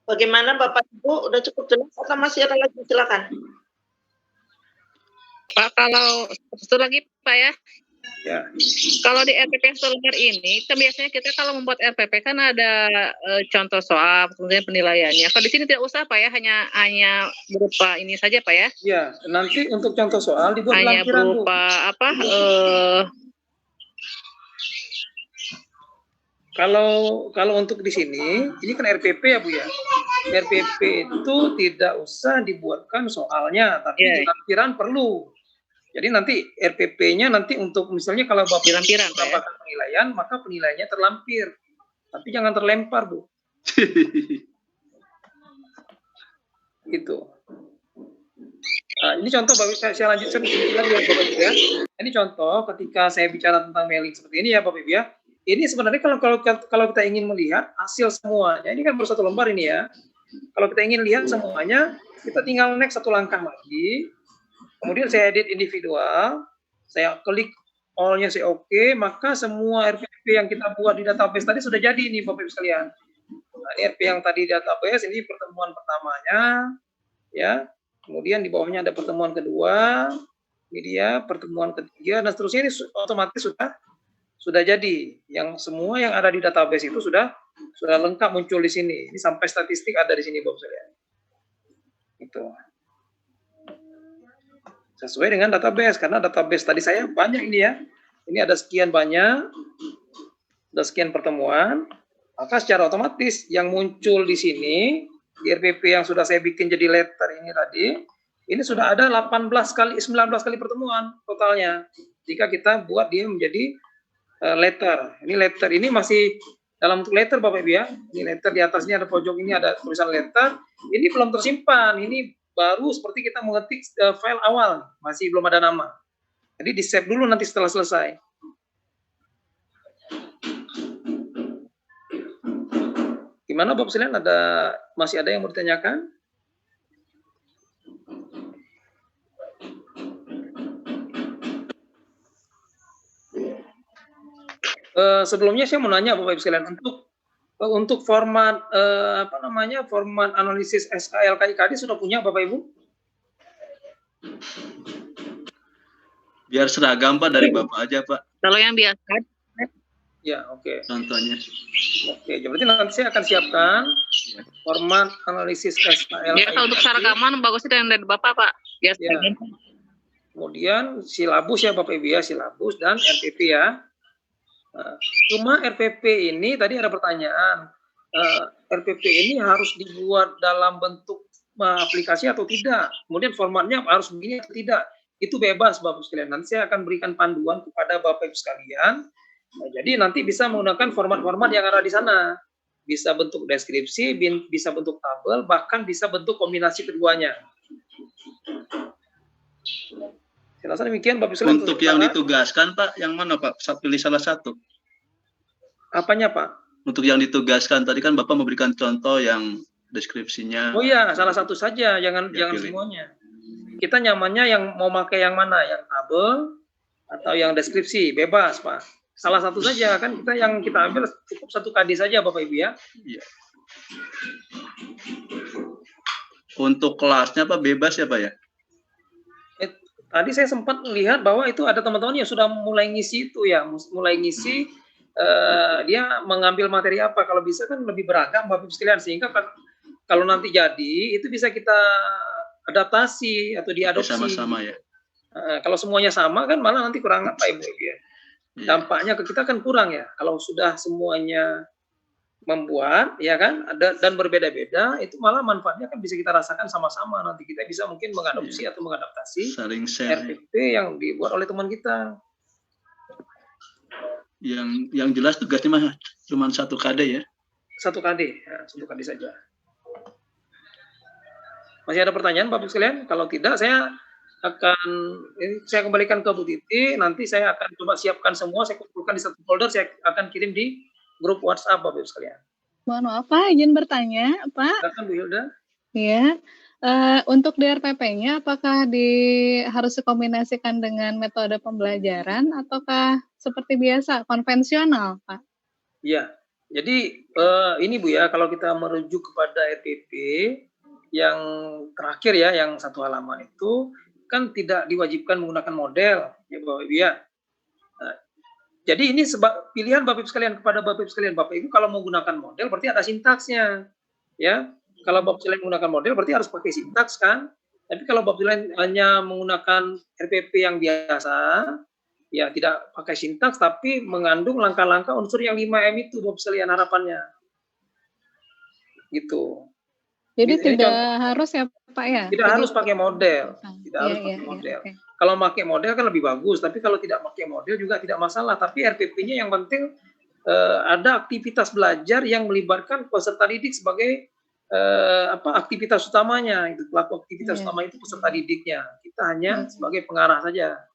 Bagaimana Bapak Ibu, udah cukup jelas atau masih ada lagi? Silakan. Pak, kalau satu lagi Pak ya. Ya. Kalau di RPP yang lembar ini, kan biasanya kita kalau membuat RPP kan ada contoh soal, kemudian penilaiannya. Kalau di sini tidak usah Pak ya, hanya berupa ini saja Pak ya. Ya, nanti untuk contoh soal dibuat hanya lampiran berupa Bu. apa? Kalau untuk di sini, ini kan RPP ya Bu ya. RPP itu tidak usah dibuatkan soalnya, tapi di lampiran perlu. Jadi nanti RPP-nya nanti untuk misalnya kalau Bapak mendapatkan penilaian, maka penilaiannya terlampir. Tapi jangan terlempar, Bu. Gitu. Nah, ini contoh saya lanjutkan lagi ya Bapak Ibu ya. Ini contoh ketika saya bicara tentang mailing seperti ini ya Bapak Ibu ya. Ini sebenarnya kalau kita ingin melihat hasil semuanya, ini kan baru satu lembar ini ya. Kalau kita ingin lihat semuanya, kita tinggal next satu langkah lagi. Kemudian saya edit individual, saya klik all-nya saya oke, maka semua RPP yang kita buat di database tadi sudah jadi ini Bapak Ibu sekalian. Nah, ini RP yang tadi database, ini pertemuan pertamanya, ya. Kemudian di bawahnya ada pertemuan kedua, ini dia pertemuan ketiga, dan seterusnya ini otomatis sudah jadi. Yang semua yang ada di database itu sudah lengkap muncul di sini. Ini sampai statistik ada di sini Bapak sekalian. Itu. Sesuai dengan database, karena database tadi saya banyak ini ya. Ini ada sekian banyak, ada sekian pertemuan, maka secara otomatis yang muncul di sini, di RPP yang sudah saya bikin jadi letter ini tadi, ini sudah ada 19 kali pertemuan totalnya. Jika kita buat dia menjadi letter. Ini letter ini masih dalam bentuk letter Bapak Ibu ya. Ini letter, di atasnya ada pojok ini ada tulisan letter. Ini belum tersimpan, ini baru seperti kita mengetik file awal, masih belum ada nama. Jadi di save dulu nanti setelah selesai. Gimana Bapak sekalian, masih ada yang mau ditanyakan? Sebelumnya saya mau nanya Bapak Ibu sekalian, untuk format format analisis SKL KIKD sudah punya Bapak Ibu? Biar seragam Pak dari Bapak aja Pak. Kalau yang biasa, Ya, oke. Contohnya. Oke, berarti nanti saya akan siapkan format analisis SKL ya kalau untuk KIKD. seragaman bagusnya dari Bapak Pak. Ya, Ya. Kemudian silabus ya Bapak Ibu ya, silabus dan RPP ya. Cuma RPP ini tadi ada pertanyaan, RPP ini harus dibuat dalam bentuk aplikasi atau tidak? Kemudian formatnya harus begini atau tidak? Itu bebas Bapak Ibu sekalian. Nanti saya akan berikan panduan kepada Bapak Ibu sekalian. Nah, jadi nanti bisa menggunakan format-format yang ada di sana. Bisa bentuk deskripsi, bisa bentuk tabel, bahkan bisa bentuk kombinasi keduanya. Saya rasa demikian Bapak Ibu sekalian. Untuk yang ditugaskan Pak, yang mana Pak? Pilih salah satu. Apanya Pak? Untuk yang ditugaskan tadi kan Bapak memberikan contoh yang deskripsinya. Oh iya, salah satu saja, jangan pilih. semuanya. Kita nyamannya yang mau pakai yang mana? Yang tabel atau yang deskripsi, bebas Pak. Salah satu saja kan, yang kita ambil cukup satu KD saja Bapak Ibu ya. Iya. Untuk kelasnya Pak bebas ya Pak ya? Tadi saya sempat melihat bahwa itu ada teman-teman yang sudah mulai ngisi itu ya, mulai ngisi dia mengambil materi apa, kalau bisa kan lebih beragam Bapak Ibu sekalian, sehingga kalau nanti jadi itu bisa kita adaptasi atau diadopsi. Sama-sama ya. Kalau semuanya sama kan malah nanti kurang apa Ibu ya. Dampaknya ke kita kan kurang ya. Kalau sudah semuanya membuat ya kan, dan berbeda-beda, itu malah manfaatnya kan bisa kita rasakan sama-sama. Nanti kita bisa mungkin mengadopsi atau mengadaptasi saling share RPP yang dibuat oleh teman kita. Yang jelas tugasnya mah cuma 1 KD ya. 1 KD, ya, 1 KD saja. Masih ada pertanyaan Bapak sekalian? Kalau tidak saya kembalikan ke Bu Titi, nanti saya akan coba siapkan semua, saya kumpulkan di satu folder, saya akan kirim di grup WhatsApp Bapak Ibu sekalian. Mohon maaf Pak, izin bertanya Pak. Silakan Bu Hilda. Iya, untuk DRPP-nya apakah harus dikombinasikan dengan metode pembelajaran ataukah seperti biasa konvensional Pak? Iya, jadi ini Bu ya, kalau kita merujuk kepada RPP yang terakhir ya, yang 1 halaman itu kan tidak diwajibkan menggunakan model ya Bapak Ibu ya. Jadi ini pilihan Bapak Ibu sekalian, kepada Bapak Ibu sekalian. Bapak Ibu kalau menggunakan model berarti ada sintaksnya ya. Kalau Bapak Ibu sekalian menggunakan model berarti harus pakai sintaks kan. Tapi kalau Bapak Ibu sekalian hanya menggunakan RPP yang biasa ya, tidak pakai sintaks tapi mengandung langkah-langkah unsur yang 5M itu Bapak Ibu sekalian harapannya. Gitu. Jadi tidak harus ya Pak ya? Tidak harus pakai model. Tidak harus pakai model. Okay. Kalau pakai model kan lebih bagus, tapi kalau tidak pakai model juga tidak masalah. Tapi RPP-nya yang penting ada aktivitas belajar yang melibatkan peserta didik sebagai aktivitas utamanya. Itu pelaku aktivitas utama itu peserta didiknya. Kita hanya sebagai pengarah saja.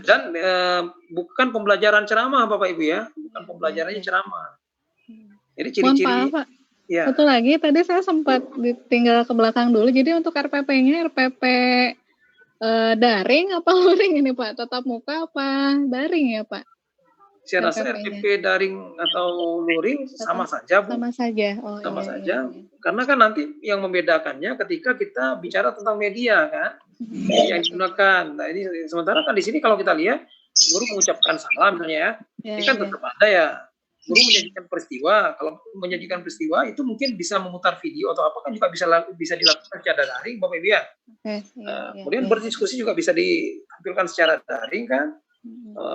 Dan bukan pembelajaran ceramah Bapak Ibu ya, bukan pembelajarannya ceramah. Jadi ciri-ciri. Ya. Satu lagi, tadi saya sempat tinggal ke belakang dulu. Jadi untuk RPP-nya, RPP daring apa luring ini Pak? Tatap muka apa daring ya Pak? Saya rasa RPP daring atau luring sama saja Bu. Sama saja. Sama saja. Karena kan nanti yang membedakannya ketika kita bicara tentang media kan, yang digunakan. Nah ini sementara kan di sini kalau kita lihat guru mengucapkan salam misalnya ya, ini kan tetap ada ya. Guru menyajikan peristiwa, kalau menyajikan peristiwa itu mungkin bisa memutar video atau apa kan juga bisa dilakukan secara daring Bapak Ibu ya. Kemudian berdiskusi juga bisa ditampilkan secara daring kan.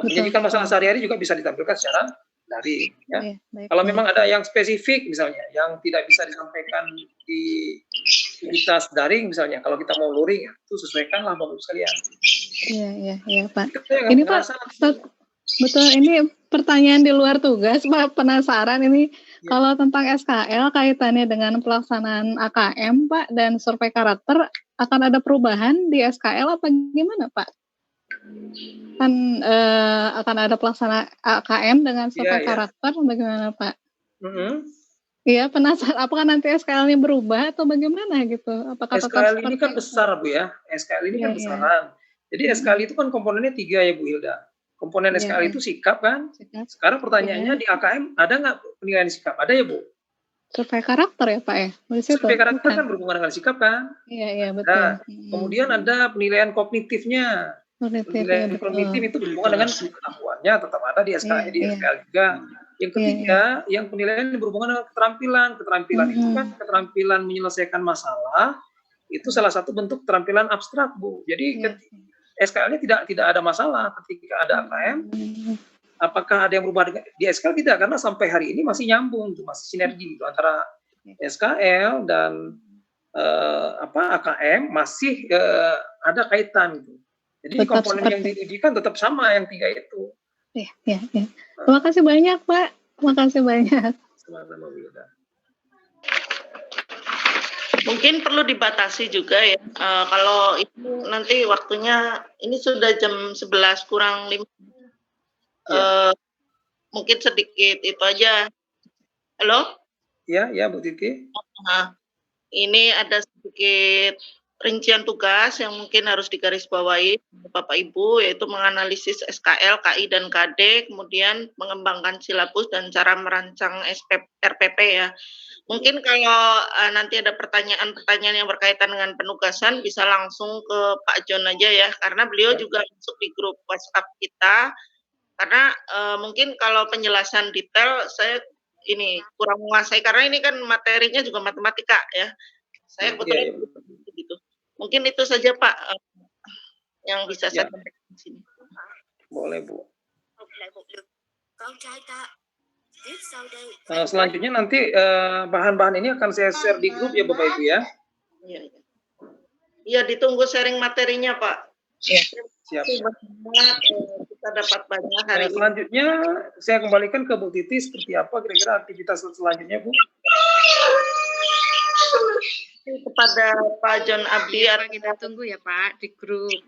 Menyajikan masalah sehari-hari juga bisa ditampilkan secara daring ya. Kalau memang ada yang spesifik misalnya yang tidak bisa disampaikan di aktivitas daring misalnya, kalau kita mau luring itu sesuaikanlah Bapak Ibu sekalian. Iya Pak. Ini Pak, betul, ini pertanyaan di luar tugas Pak, penasaran ini kalau tentang SKL kaitannya dengan pelaksanaan AKM Pak dan survei karakter, akan ada perubahan di SKL apa gimana Pak? Kan akan ada pelaksanaan AKM dengan survei karakter, bagaimana Pak? Iya, penasaran apakah nanti SKL-nya berubah atau bagaimana gitu? Apakah SKL ini kan besar Bu ya, SKL ini kan besaran. Jadi SKL itu kan komponennya 3 ya Bu Hilda. Komponen Iya, SKL iya. itu sikap kan? Sikap. Sekarang pertanyaannya Iya. di AKM ada nggak penilaian sikap? Ada ya, Bu? Survei karakter ya, Pak ya? Di situ? Survei karakter Bukan? kan berhubungan dengan sikap kan? Iya, iya, betul. Nah, kemudian ada penilaian kognitifnya. Kognitif, ya Penilaian betul. kognitif itu berhubungan dengan pengetahuannya, tetap ada di SKL, Iya, di iya. SKL juga. Yang Iya, ketiga, yang penilaian berhubungan dengan keterampilan. Keterampilan itu kan keterampilan menyelesaikan masalah, itu salah satu bentuk keterampilan abstrak, Bu. Jadi Iya. SKL-nya tidak ada masalah ketika ada AKM. Apakah ada yang berubah di SKL? Tidak, karena sampai hari ini masih nyambung, masih sinergi gitu, antara SKL dan AKM masih ada kaitan gitu. Jadi Tetap komponen yang seperti diujikan tetap sama yang 3 itu. Iya, iya, iya. Terima kasih banyak, Pak. Terima kasih banyak. Sama-sama, Bu Yuda. Mungkin perlu dibatasi juga ya, kalau itu nanti waktunya, ini sudah jam 11 kurang 5. Mungkin sedikit itu aja. Halo? Ya, ya Bu Titi. Nah, ini ada sedikit rincian tugas yang mungkin harus digarisbawahi Bapak Ibu, yaitu menganalisis SKL, KI, dan KD, kemudian mengembangkan silabus dan cara merancang RPP ya. Mungkin kalau nanti ada pertanyaan-pertanyaan yang berkaitan dengan penugasan, bisa langsung ke Pak John aja ya, karena beliau juga masuk di grup WhatsApp kita, karena mungkin kalau penjelasan detail saya ini kurang menguasai, karena ini kan materinya juga matematika ya. Saya kebetulan gitu. Mungkin itu saja Pak yang bisa saya sampaikan di sini. Boleh, Bu. Selanjutnya nanti bahan-bahan ini akan saya share di grup ya Bapak Ibu ya. Iya, iya. Iya, ditunggu sharing materinya Pak. Iya. Siap. Kita dapat banyak hari ini. Selanjutnya saya kembalikan ke Bu Titi, seperti apa kira-kira aktivitas selanjutnya, Bu? Kepada Pak John Abdi, kita tunggu ya Pak di grup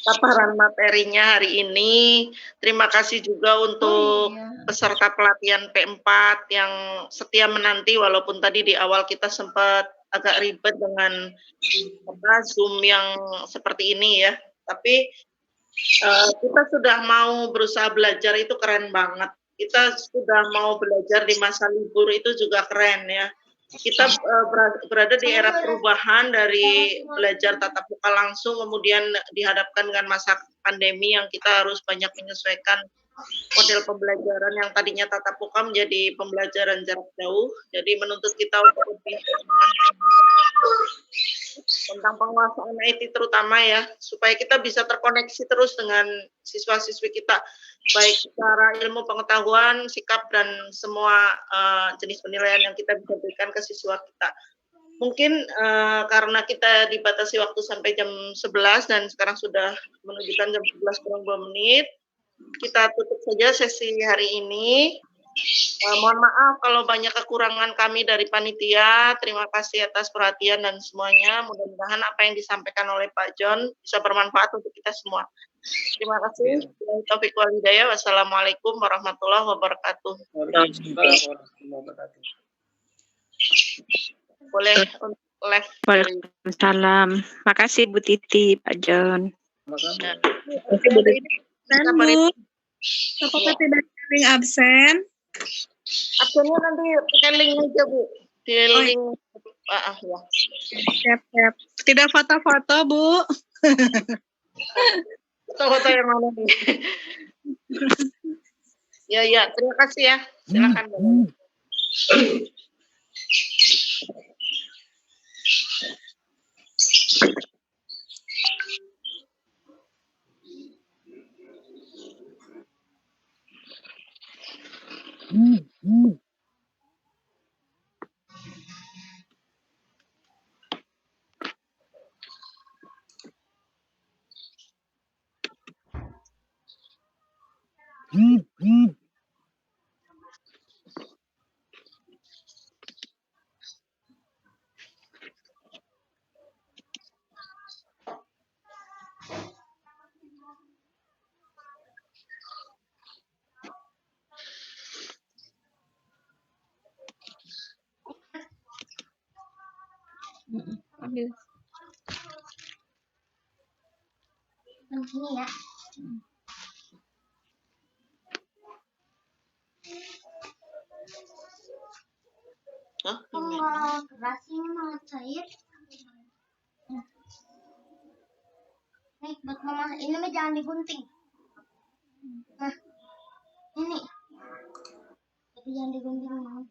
paparan materinya hari ini. Terima kasih juga untuk peserta pelatihan P4 yang setia menanti, walaupun tadi di awal kita sempat agak ribet dengan Zoom yang seperti ini ya. Tapi kita sudah mau berusaha belajar, itu keren banget. Kita sudah mau belajar di masa libur, itu juga keren ya. Kita berada di era perubahan dari belajar tatap muka langsung, kemudian dihadapkan dengan masa pandemi yang kita harus banyak menyesuaikan model pembelajaran yang tadinya tatap muka menjadi pembelajaran jarak jauh. Jadi menuntut kita untuk lebih tentang penguasaan IT terutama ya, supaya kita bisa terkoneksi terus dengan siswa-siswi kita, baik secara ilmu pengetahuan, sikap, dan semua jenis penilaian yang kita bisa berikan ke siswa kita. Mungkin karena kita dibatasi waktu sampai jam 11 dan sekarang sudah menunjukkan jam 11 kurang 2 menit, kita tutup saja sesi hari ini. Mohon maaf kalau banyak kekurangan kami dari panitia. Terima kasih atas perhatian dan semuanya. Mudah-mudahan apa yang disampaikan oleh Pak John bisa bermanfaat untuk kita semua. Terima kasih. Taufiq wal hidayah. Wassalamualaikum warahmatullahi wabarakatuh. Boleh untuk live. Waalaikumsalam. Makasih Bu Titi, Pak John. Sama-sama. Bu, apakah tidak sering absen? Absennya nanti pakai link aja Bu. Di link. Ya. Siap. Tidak foto-foto Bu. Foto-foto yang mana nih? Ya. Terima kasih ya. Silakan. Ini ya. Kalau keras ini malah cair. Nih buat mama, ini mah jangan digunting. Nah, ini. Tapi jangan digunting mama.